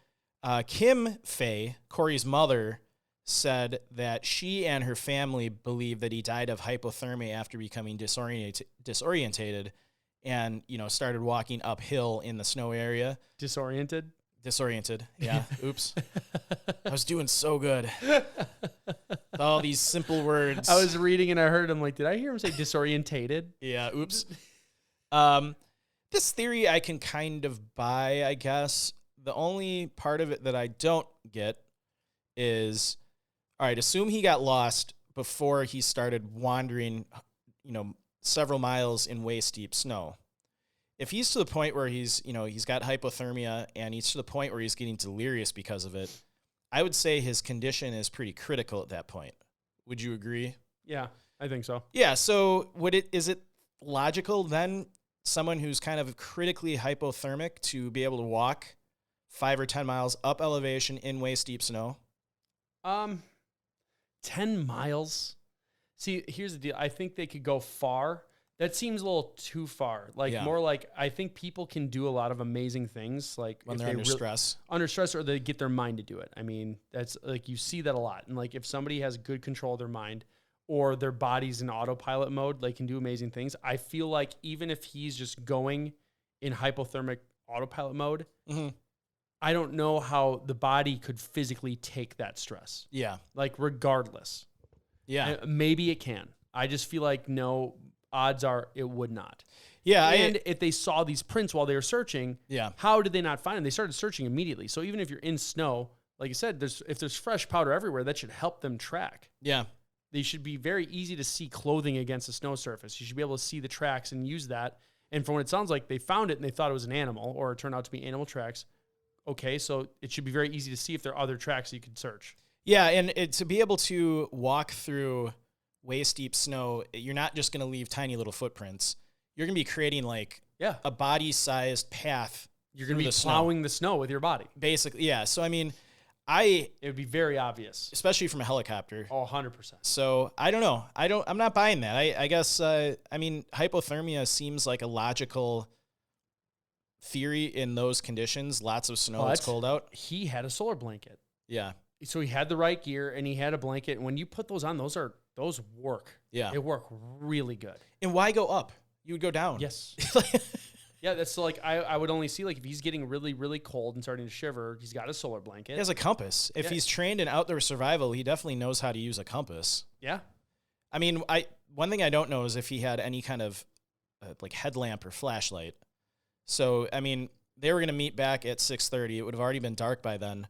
Speaker 1: Kim Fay, Corey's mother, said that she and her family believe that he died of hypothermia after becoming disorientated and, started walking uphill in the snow area.
Speaker 3: Disoriented,
Speaker 1: yeah. Oops. I was doing so good. All these simple words.
Speaker 3: I was reading and I heard him like, did I hear him say disorientated?
Speaker 1: Yeah, oops. This theory I can kind of buy, I guess. the only part of it that I don't get is, all right, assume he got lost before he started wandering, several miles in waist deep snow. If he's to the point where he's got hypothermia and he's to the point where he's getting delirious because of it, I would say his condition is pretty critical at that point. Would you agree?
Speaker 3: Yeah, I think so.
Speaker 1: Yeah. So is it logical then, someone who's kind of critically hypothermic, to be able to walk 5 or 10 miles up elevation in waist deep snow?
Speaker 3: 10 miles. See, here's the deal. I think they could go far. That seems a little too far. More like, I think people can do a lot of amazing things. Like
Speaker 1: when they're under stress.
Speaker 3: Under stress, or they get their mind to do it. I mean, that's like, you see that a lot. And like, if somebody has good control of their mind or their body's in autopilot mode, they can do amazing things. I feel like even if he's just going in hypothermic autopilot mode, I don't know how the body could physically take that stress.
Speaker 1: Yeah.
Speaker 3: Like, regardless.
Speaker 1: Yeah.
Speaker 3: Maybe it can. I just feel like no, odds are it would not.
Speaker 1: Yeah.
Speaker 3: And if they saw these prints while they were searching,
Speaker 1: yeah,
Speaker 3: how did they not find them? They started searching immediately. So even if you're in snow, like you said, if there's fresh powder everywhere, that should help them track.
Speaker 1: Yeah.
Speaker 3: They should be very easy to see clothing against a snow surface. You should be able to see the tracks and use that. And from what it sounds like, they found it and they thought it was an animal, or it turned out to be animal tracks. Okay, so it should be very easy to see if there are other tracks you could search.
Speaker 1: Yeah, and to be able to walk through waist deep snow, you're not just going to leave tiny little footprints. You're going to be creating a body-sized path.
Speaker 3: You're going to be plowing the snow with your body.
Speaker 1: Basically, yeah. So, I mean,
Speaker 3: it would be very obvious.
Speaker 1: Especially from a helicopter.
Speaker 3: Oh, 100%.
Speaker 1: So, I don't know. I'm not buying that. I guess, hypothermia seems like a logical theory in those conditions. Lots of snow, it's cold out.
Speaker 3: He had a solar blanket.
Speaker 1: Yeah.
Speaker 3: So he had the right gear and he had a blanket. And when you put those on, those work.
Speaker 1: Yeah.
Speaker 3: They work really good.
Speaker 1: And why go up? You would go down.
Speaker 3: Yes. Yeah, that's like, I would only see, like, if he's getting really, really cold and starting to shiver, he's got a solar blanket.
Speaker 1: He has a compass. If he's trained in outdoor survival, he definitely knows how to use a compass.
Speaker 3: Yeah.
Speaker 1: I mean, one thing I don't know is if he had any kind of headlamp or flashlight. So, I mean, they were going to meet back at 6:30. It would have already been dark by then.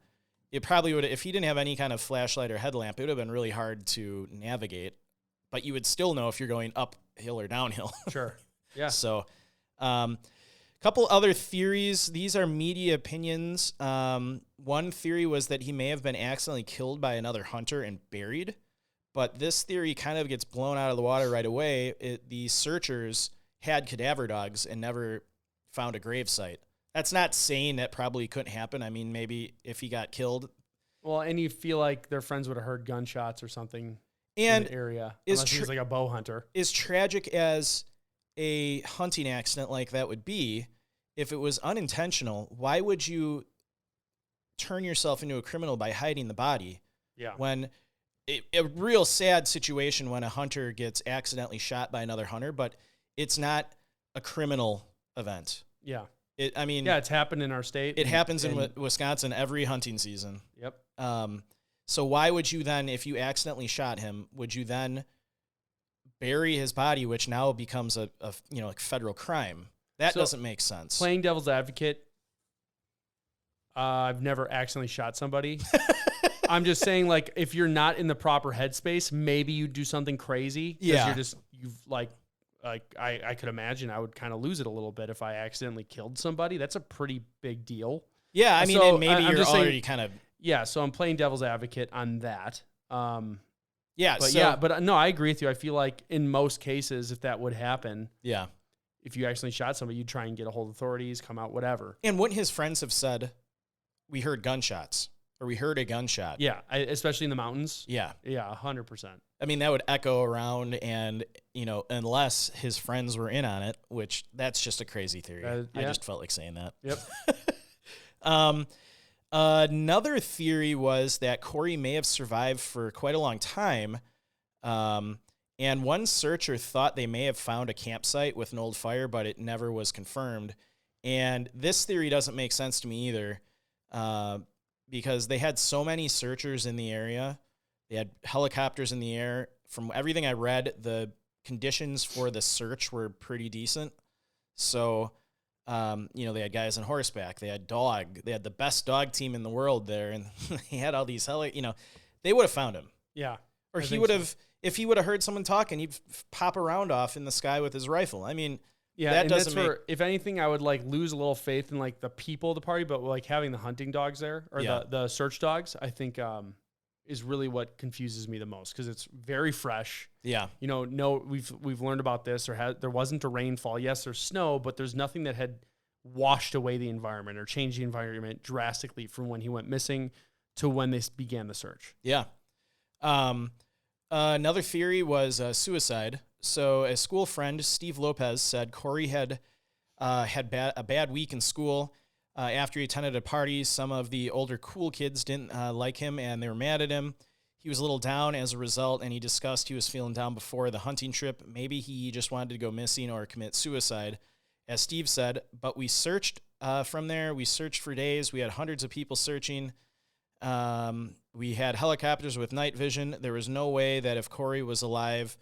Speaker 1: It probably would, if he didn't have any kind of flashlight or headlamp, it would have been really hard to navigate. But you would still know if you're going uphill or downhill.
Speaker 3: Sure. Yeah.
Speaker 1: So, couple other theories. These are media opinions. One theory was that he may have been accidentally killed by another hunter and buried. But this theory kind of gets blown out of the water right away. The searchers had cadaver dogs and never found a grave site. That's not saying that probably couldn't happen. I mean, maybe if he got killed.
Speaker 3: Well, and you feel like their friends would have heard gunshots or something
Speaker 1: in
Speaker 3: the area. Unless he was like a bow hunter.
Speaker 1: As tragic as a hunting accident like that would be, if it was unintentional, why would you turn yourself into a criminal by hiding the body?
Speaker 3: Yeah.
Speaker 1: When a real sad situation when a hunter gets accidentally shot by another hunter, but it's not a criminal event.
Speaker 3: Yeah.
Speaker 1: It's
Speaker 3: happened in our state.
Speaker 1: It happens in Wisconsin every hunting season.
Speaker 3: Yep.
Speaker 1: So why would you then, if you accidentally shot him, would you then bury his body, which now becomes a federal crime? That doesn't make sense.
Speaker 3: Playing devil's advocate, I've never accidentally shot somebody. I'm just saying, like, if you're not in the proper headspace, maybe you do something crazy.
Speaker 1: Yeah.
Speaker 3: I could imagine I would kind of lose it a little bit if I accidentally killed somebody. That's a pretty big deal.
Speaker 1: Yeah, I mean,
Speaker 3: so
Speaker 1: and maybe
Speaker 3: I'm
Speaker 1: you're
Speaker 3: just
Speaker 1: already
Speaker 3: saying,
Speaker 1: kind of...
Speaker 3: Yeah, so I'm playing devil's advocate on that.
Speaker 1: Yeah,
Speaker 3: but no, I agree with you. I feel like in most cases, if that would happen...
Speaker 1: Yeah.
Speaker 3: If you accidentally shot somebody, you'd try and get a hold of authorities, come out, whatever.
Speaker 1: And wouldn't his friends have said, we heard gunshots, or we heard a gunshot?
Speaker 3: Yeah, especially in the mountains.
Speaker 1: Yeah.
Speaker 3: Yeah, 100%.
Speaker 1: I mean, that would echo around, and, unless his friends were in on it, which that's just a crazy theory.
Speaker 3: Yeah.
Speaker 1: I just felt like saying that.
Speaker 3: Yep.
Speaker 1: Another theory was that Corey may have survived for quite a long time. And one searcher thought they may have found a campsite with an old fire, but it never was confirmed. And this theory doesn't make sense to me either, because they had so many searchers in the area. They had helicopters in the air. From everything I read, the conditions for the search were pretty decent. So They had guys on horseback. They had dog. They had the best dog team in the world there, and he had all these they would have found him.
Speaker 3: Yeah.
Speaker 1: Or he would have, if he would have heard someone talking, he'd pop a round off in the sky with his rifle. I mean,
Speaker 3: yeah,
Speaker 1: that
Speaker 3: and
Speaker 1: doesn't
Speaker 3: that's where, if anything, I would lose a little faith in the people of the party, but having the hunting dogs there or the search dogs, I think is really what confuses me the most because it's very fresh.
Speaker 1: Yeah.
Speaker 3: We've learned about this there wasn't a rainfall. Yes, there's snow, but there's nothing that had washed away the environment or changed the environment drastically from when he went missing to when they began the search.
Speaker 1: Yeah. Another theory was suicide. So a school friend, Steve Lopez, said Corey had a bad week in school. After he attended a party, some of the older cool kids didn't like him, and they were mad at him. He was a little down as a result, and he discussed he was feeling down before the hunting trip. Maybe he just wanted to go missing or commit suicide, as Steve said. But we searched from there. We searched for days. We had hundreds of people searching. We had helicopters with night vision. There was no way that if Corey was alive,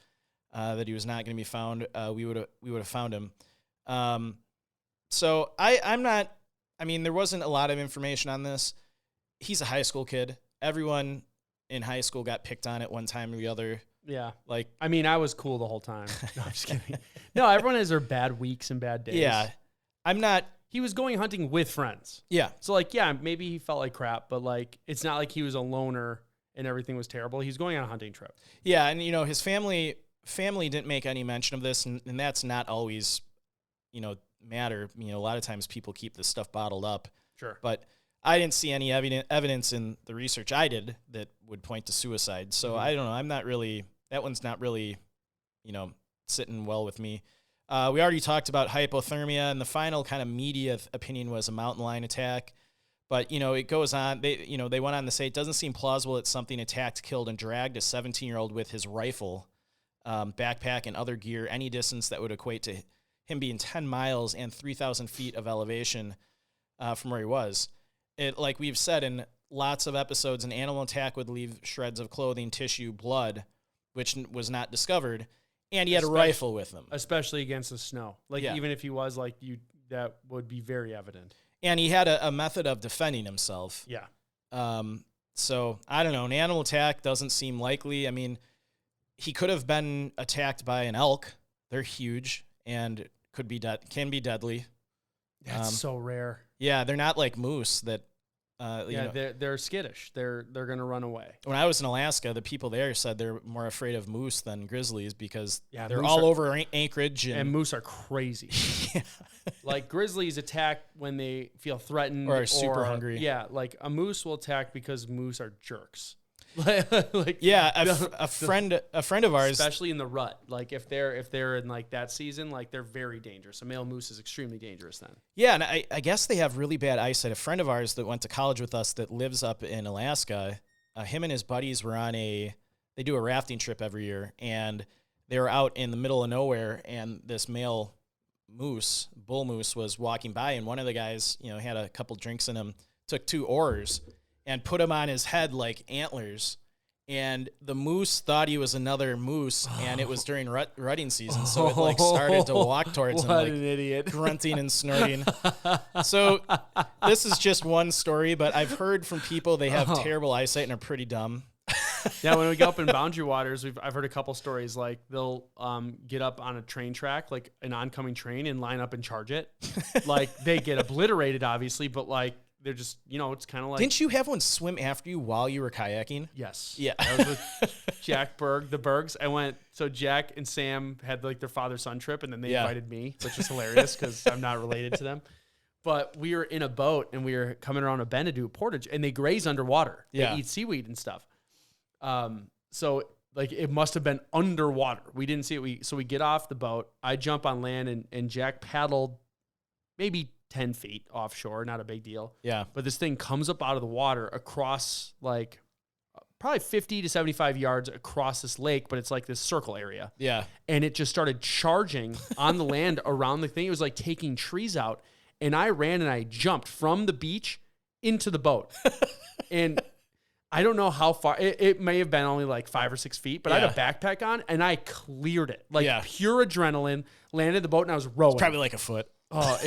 Speaker 1: that he was not going to be found. We would have found him. So I'm not. I mean, there wasn't a lot of information on this. He's a high school kid. Everyone in high school got picked on at one time or the other.
Speaker 3: Yeah. I was cool the whole time. No, I'm just kidding. No, everyone has their bad weeks and bad days.
Speaker 1: Yeah. I'm not.
Speaker 3: He was going hunting with friends.
Speaker 1: Yeah.
Speaker 3: So, maybe he felt like crap, but, it's not like he was a loner and everything was terrible. He's going on a hunting trip.
Speaker 1: Yeah, and, his family didn't make any mention of this, and that's not always, matter. A lot of times people keep this stuff bottled up.
Speaker 3: Sure.
Speaker 1: But I didn't see any evidence in the research I did that would point to suicide. So I don't know. That one's not really, sitting well with me. We already talked about hypothermia, and the final kind of media opinion was a mountain lion attack. But, it goes on. They went on to say it doesn't seem plausible that something attacked, killed, and dragged a 17-year-old with his rifle, backpack, and other gear any distance that would equate to him being 10 miles and 3,000 feet of elevation from where he was. Like we've said in lots of episodes, an animal attack would leave shreds of clothing, tissue, blood, which was not discovered, and he had a rifle with him.
Speaker 3: Especially against the snow. Even if he was that would be very evident.
Speaker 1: And he had a method of defending himself.
Speaker 3: Yeah.
Speaker 1: So, I don't know. An animal attack doesn't seem likely. I mean, he could have been attacked by an elk. They're huge and can be deadly.
Speaker 3: That's so rare.
Speaker 1: Yeah, they're not like moose that.
Speaker 3: They're skittish. They're gonna run away.
Speaker 1: When I was in Alaska, the people there said they're more afraid of moose than grizzlies because they're
Speaker 3: moose
Speaker 1: all over Anchorage
Speaker 3: and moose are crazy. Yeah. Grizzlies attack when they feel threatened
Speaker 1: or are super hungry.
Speaker 3: Yeah, a moose will attack because moose are jerks.
Speaker 1: A friend of ours,
Speaker 3: especially in the rut, if they're in that season, they're very dangerous. A male moose is extremely dangerous then.
Speaker 1: Yeah, and I guess they have really bad eyesight. A friend of ours that went to college with us that lives up in Alaska, him and his buddies were they do a rafting trip every year, and they were out in the middle of nowhere, and this male bull moose was walking by, and one of the guys, had a couple drinks in him, took 2 oars and put him on his head like antlers. And the moose thought he was another moose, and it was during rutting season, so it started to walk towards him,
Speaker 3: an idiot,
Speaker 1: grunting and snorting. So this is just one story, but I've heard from people they have terrible eyesight and are pretty dumb.
Speaker 3: Yeah, when we go up in Boundary Waters, I've heard a couple stories they'll get up on a train track, an oncoming train, and line up and charge it. They get obliterated, obviously, but they're just, it's kind of like...
Speaker 1: Didn't you have one swim after you while you were kayaking?
Speaker 3: Yes.
Speaker 1: Yeah.
Speaker 3: That was with Jack Berg, the Bergs. So Jack and Sam had their father-son trip, and then they invited me, which is hilarious because I'm not related to them. But we were in a boat, and we were coming around a bend to do a portage, and they graze underwater. They eat seaweed and stuff. So it must have been underwater. We didn't see it. So we get off the boat. I jump on land, and Jack paddled maybe 10 feet offshore, not a big deal.
Speaker 1: Yeah.
Speaker 3: But this thing comes up out of the water across probably 50 to 75 yards across this lake, but it's this circle area.
Speaker 1: Yeah.
Speaker 3: And it just started charging on the land around the thing. It was taking trees out. And I ran and I jumped from the beach into the boat. And I don't know how far. It may have been only 5 or 6 feet, but I had a backpack on and I cleared it. Pure adrenaline, landed the boat and I was rowing.
Speaker 1: It's probably a foot.
Speaker 3: Oh,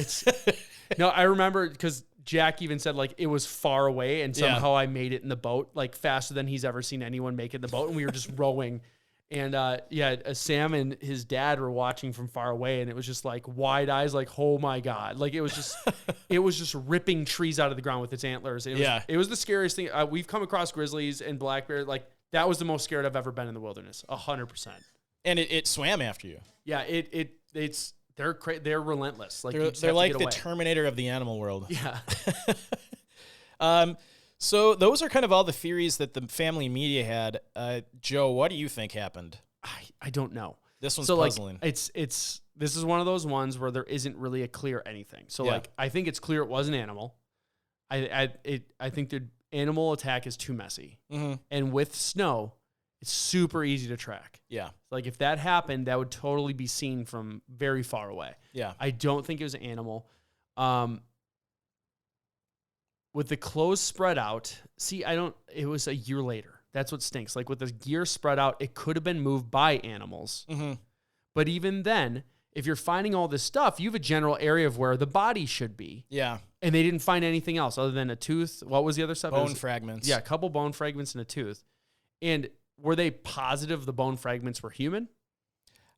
Speaker 3: no, I remember because Jack even said like it was far away and somehow I made it in the boat like faster than he's ever seen anyone make it in the boat. And we were just rowing. And Sam and his dad were watching from far away, and it was just like wide eyes, like, oh my God. Like it was just ripping trees out of the ground with its antlers. It was the scariest thing. We've come across grizzlies and black bears. Like that was the most scared I've ever been in the wilderness. 100%.
Speaker 1: And it swam after you.
Speaker 3: Yeah. They're relentless. Like
Speaker 1: they're like the Terminator of the animal world.
Speaker 3: Yeah.
Speaker 1: So those are kind of all the theories that the family media had. Joe, what do you think happened?
Speaker 3: I don't know.
Speaker 1: This one's puzzling.
Speaker 3: Like, this is one of those ones where there isn't really a clear anything. So like I think it's clear it was an animal. I think the animal attack is too messy. Mm-hmm. And with snow, it's super easy to track.
Speaker 1: Yeah.
Speaker 3: Like if that happened, that would totally be seen from very far away.
Speaker 1: Yeah.
Speaker 3: I don't think it was an animal. With the clothes spread out, it was a year later. That's what stinks. Like with the gear spread out, it could have been moved by animals. Mm-hmm. But even then, if you're finding all this stuff, you have a general area of where the body should be.
Speaker 1: Yeah.
Speaker 3: And they didn't find anything else other than a tooth. What was the other stuff?
Speaker 1: Bone fragments.
Speaker 3: Yeah, a couple bone fragments and a tooth. And were they positive the bone fragments were human?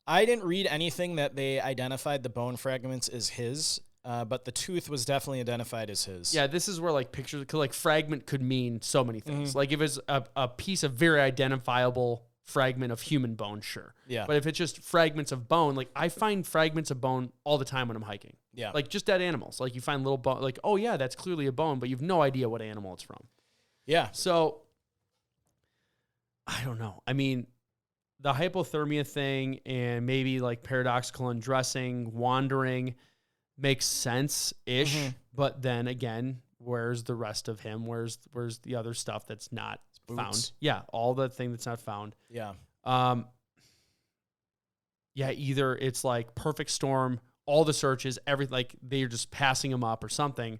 Speaker 1: I didn't read anything that they identified the bone fragments as his, but the tooth was definitely identified as his.
Speaker 3: Yeah, this is where like pictures, like fragment could mean so many things. Mm-hmm. Like if it's a piece of very identifiable fragment of human bone, sure.
Speaker 1: Yeah.
Speaker 3: But if it's just fragments of bone, like I find fragments of bone all the time when I'm hiking.
Speaker 1: Yeah.
Speaker 3: Like just dead animals. Like you find little bone, like, oh yeah, that's clearly a bone, but you've no idea what animal it's from.
Speaker 1: Yeah.
Speaker 3: So I don't know. I mean, the hypothermia thing and maybe like paradoxical undressing, wandering makes sense-ish. Mm-hmm. But then again, where's the rest of him? Where's the other stuff that's not found? Yeah, all the thing that's not found.
Speaker 1: Yeah.
Speaker 3: Yeah, either it's like perfect storm, all the searches, everything, like they're just passing him up or something,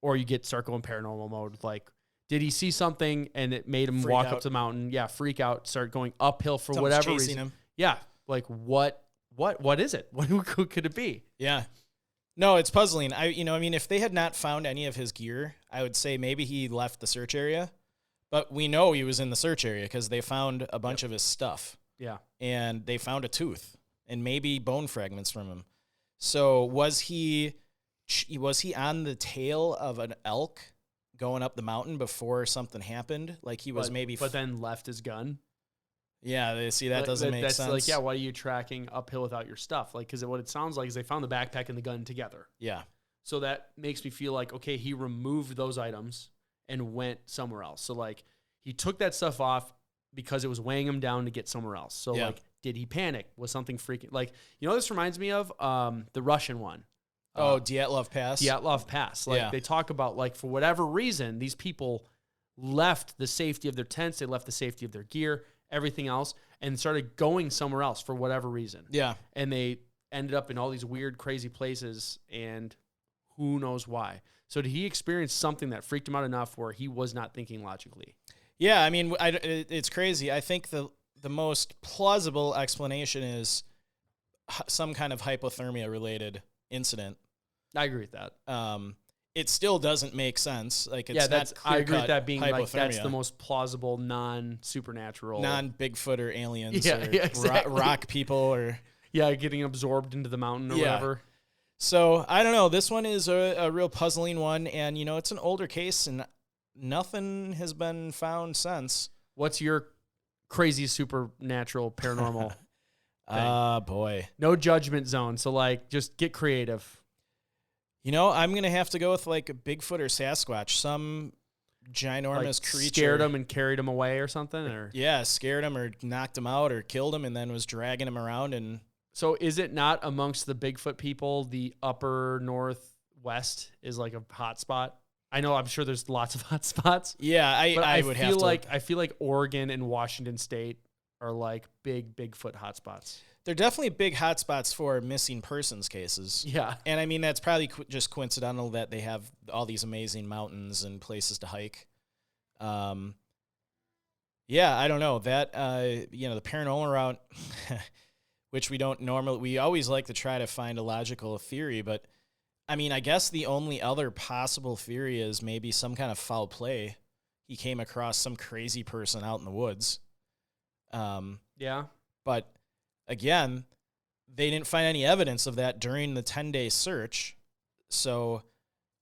Speaker 3: or you get start going paranormal mode. Like, did he see something and it made him walk up the mountain? Yeah, freak out, start going uphill for whatever reason. Him. Yeah, like what is it? What could it be?
Speaker 1: Yeah. No, it's puzzling. If they had not found any of his gear, I would say maybe he left the search area. But we know he was in the search area because they found a bunch of his stuff.
Speaker 3: Yeah.
Speaker 1: And they found a tooth and maybe bone fragments from him. So was he on the tail of an elk going up the mountain before something happened? Like he was
Speaker 3: but then left his gun?
Speaker 1: Yeah, see, that doesn't make sense.
Speaker 3: Like, yeah, why are you tracking uphill without your stuff? Like, because what it sounds like is they found the backpack and the gun together.
Speaker 1: Yeah.
Speaker 3: So that makes me feel like, okay, he removed those items and went somewhere else. So, like, he took that stuff off because it was weighing him down to get somewhere else. So, like, did he panic? Was something freaking... Like, you know what this reminds me of? The Russian one.
Speaker 1: Dyatlov Pass?
Speaker 3: Dyatlov Pass. Like, they talk about, like, for whatever reason, these people left the safety of their tents, they left the safety of their gear, everything else, and started going somewhere else for whatever reason.
Speaker 1: Yeah.
Speaker 3: And they ended up in all these weird, crazy places, and who knows why. So did he experience something that freaked him out enough where he was not thinking logically?
Speaker 1: Yeah, I mean, it's crazy. I think the most plausible explanation is some kind of hypothermia-related incident.
Speaker 3: I agree with that.
Speaker 1: It still doesn't make sense. Like, it's
Speaker 3: I agree with that being like that's the most plausible non-supernatural,
Speaker 1: non-Bigfoot or aliens,
Speaker 3: or exactly.
Speaker 1: rock people, or
Speaker 3: getting absorbed into the mountain or whatever.
Speaker 1: So I don't know. This one is a real puzzling one, and it's an older case, and nothing has been found since.
Speaker 3: What's your crazy supernatural paranormal
Speaker 1: thing? Boy,
Speaker 3: no judgment zone. So like, just get creative.
Speaker 1: I'm going to have to go with like a Bigfoot or Sasquatch, some ginormous creature.
Speaker 3: Scared him and carried him away or something? Or
Speaker 1: yeah, scared him or knocked him out or killed him and then was dragging him around. And
Speaker 3: so is it not amongst the Bigfoot people, the upper northwest is like a hot spot? I'm sure there's lots of hot spots.
Speaker 1: Yeah, I would have to.
Speaker 3: I feel like Oregon and Washington State are like big Bigfoot hotspots.
Speaker 1: They're definitely big hotspots for missing persons cases.
Speaker 3: Yeah.
Speaker 1: And I mean, that's probably just coincidental that they have all these amazing mountains and places to hike. Yeah, I don't know. That, the paranormal route, which we always like to try to find a logical theory, but I mean, I guess the only other possible theory is maybe some kind of foul play. He came across some crazy person out in the woods.
Speaker 3: Yeah.
Speaker 1: But again, they didn't find any evidence of that during the 10-day search. So,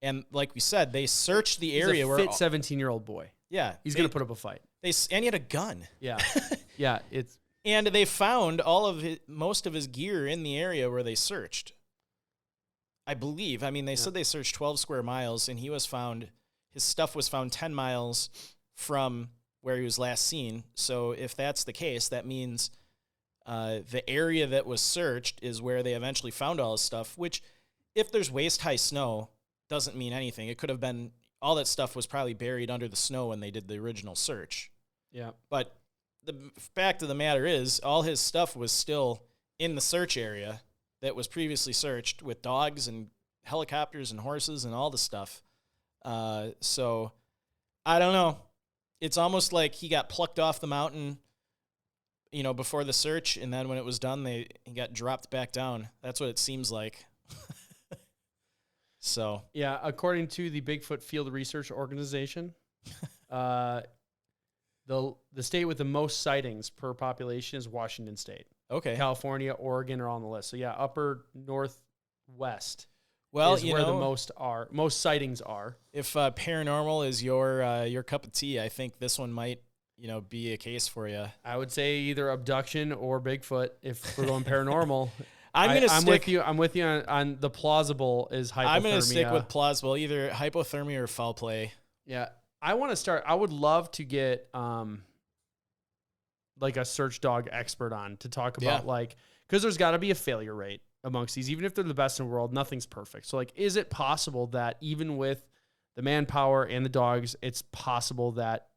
Speaker 1: and like we said, they searched the area
Speaker 3: He's a
Speaker 1: where
Speaker 3: fit 17-year-old boy.
Speaker 1: Yeah,
Speaker 3: He's going to put up a fight.
Speaker 1: and he had a gun.
Speaker 3: Yeah. Yeah.
Speaker 1: And they found most of his gear in the area where they searched. I believe. I mean, they said they searched 12 square miles, and his stuff was found 10 miles from where he was last seen. So if that's the case, that means the area that was searched is where they eventually found all his stuff, which, if there's waist-high snow, doesn't mean anything. It could have been, all that stuff was probably buried under the snow when they did the original search.
Speaker 3: Yeah.
Speaker 1: But the fact of the matter is, all his stuff was still in the search area that was previously searched, with dogs and helicopters and horses and all the stuff. So I don't know. It's almost like he got plucked off the mountain, before the search, and then when it was done, he got dropped back down. That's what it seems like. So
Speaker 3: yeah, according to the Bigfoot Field Research Organization, the state with the most sightings per population is Washington State.
Speaker 1: Okay.
Speaker 3: California, Oregon are on the list. So yeah, upper northwest.
Speaker 1: Well,
Speaker 3: is where the most sightings are.
Speaker 1: If paranormal is your cup of tea, I think this one might, be a case for you.
Speaker 3: I would say either abduction or Bigfoot if we're going paranormal.
Speaker 1: I'm with
Speaker 3: you. I'm with you on the plausible is hypothermia.
Speaker 1: I'm going to stick with plausible, either hypothermia or foul play.
Speaker 3: Yeah. I would love to get like a search dog expert on to talk about because there's got to be a failure rate amongst these. Even if they're the best in the world, nothing's perfect. So is it possible that even with the manpower and the dogs, it's possible that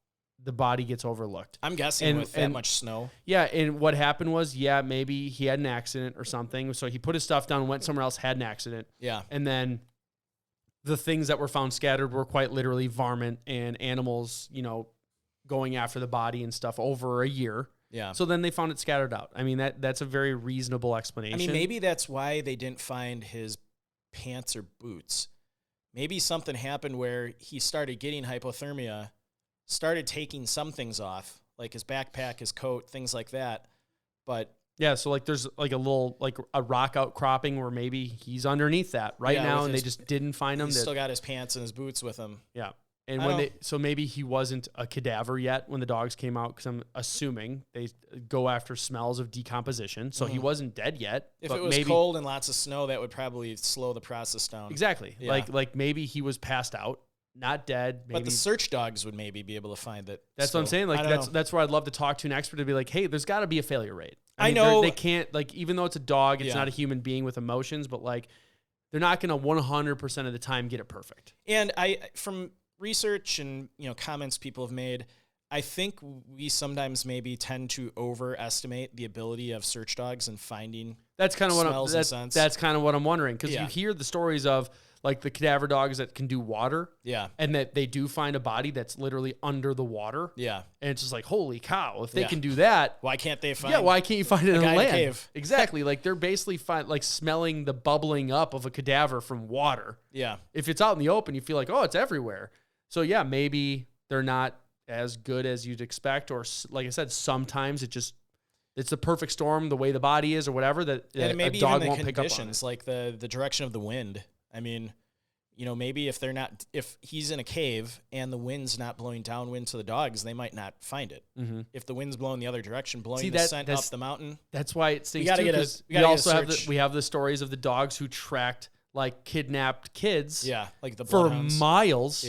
Speaker 3: the body gets overlooked?
Speaker 1: I'm guessing with that much snow.
Speaker 3: Yeah, and what happened was, maybe he had an accident or something. So he put his stuff down, went somewhere else, had an accident.
Speaker 1: Yeah.
Speaker 3: And then the things that were found scattered were quite literally varmint and animals, going after the body and stuff over a year.
Speaker 1: Yeah.
Speaker 3: So then they found it scattered out. I mean, that's a very reasonable explanation.
Speaker 1: I mean, maybe that's why they didn't find his pants or boots. Maybe something happened where he started getting hypothermia, started taking some things off, like his backpack, his coat, things like that. But
Speaker 3: yeah, so there's a little a rock outcropping where maybe he's underneath that now, and they just didn't find him.
Speaker 1: He's still got his pants and his boots with him.
Speaker 3: Yeah. And so maybe he wasn't a cadaver yet when the dogs came out, because I'm assuming they go after smells of decomposition. So he wasn't dead yet.
Speaker 1: If it was cold and lots of snow, that would probably slow the process down.
Speaker 3: Exactly. Yeah. Like maybe he was passed out, not dead. Maybe.
Speaker 1: But the search dogs would maybe be able to find that.
Speaker 3: That's what I'm saying. That's where I'd love to talk to an expert to be like, hey, there's got to be a failure rate.
Speaker 1: I know
Speaker 3: they can't, even though it's a dog, it's not a human being with emotions, but they're not going to 100% of the time get it perfect.
Speaker 1: And from research and comments people have made, I think we sometimes maybe tend to overestimate the ability of search dogs in finding
Speaker 3: that's kind of
Speaker 1: smells and scents.
Speaker 3: That's kind of what I'm wondering, because you hear the stories of the cadaver dogs that can do water, and that they do find a body that's literally under the water, and it's just holy cow, if they can do that,
Speaker 1: why can't they find?
Speaker 3: Yeah, why can't you find it in a land?
Speaker 1: Cave?
Speaker 3: Exactly, they're basically smelling the bubbling up of a cadaver from water. Yeah, if it's out in the open, you feel like, oh, it's everywhere. So yeah, maybe they're not as good as you'd expect, or like I said, sometimes it's the perfect storm, the way the body is or whatever, that
Speaker 1: and maybe
Speaker 3: a dog
Speaker 1: even
Speaker 3: won't pick up on it.
Speaker 1: Like the direction of the wind. I mean, maybe if he's in a cave and the wind's not blowing downwind to the dogs, they might not find it. Mm-hmm. If the wind's blowing the other direction, blowing the scent up the mountain. That's why it stinks too, because we also have the stories of the dogs who tracked kidnapped kids for miles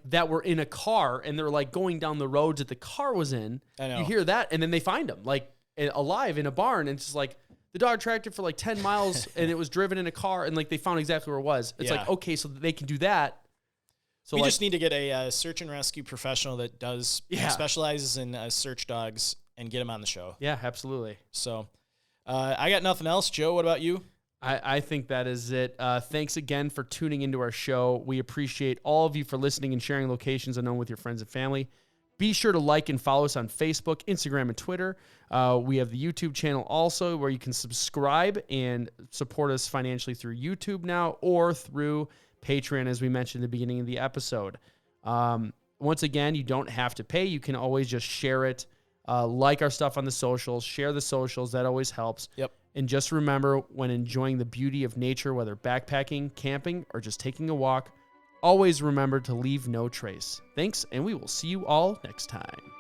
Speaker 1: that were in a car, and they're going down the roads that the car was in. I know. You hear that, and then they find them alive in a barn, and it's just the dog tracked it for 10 miles and it was driven in a car, and they found exactly where it was. It's okay, so they can do that. So we just need to get a search and rescue professional that specializes in search dogs and get him on the show.
Speaker 3: Yeah, absolutely.
Speaker 1: So I got nothing else. Joe, what about you?
Speaker 3: I think that is it. Thanks again for tuning into our show. We appreciate all of you for listening and sharing locations unknown with your friends and family. Be sure to like and follow us on Facebook, Instagram, and Twitter. We have the YouTube channel also where you can subscribe and support us financially through YouTube now or through Patreon, as we mentioned at the beginning of the episode. Once again, you don't have to pay. You can always just share it, like our stuff on the socials, share the socials. That always helps.
Speaker 1: Yep.
Speaker 3: And just remember, when enjoying the beauty of nature, whether backpacking, camping, or just taking a walk, always remember to leave no trace. Thanks, and we will see you all next time.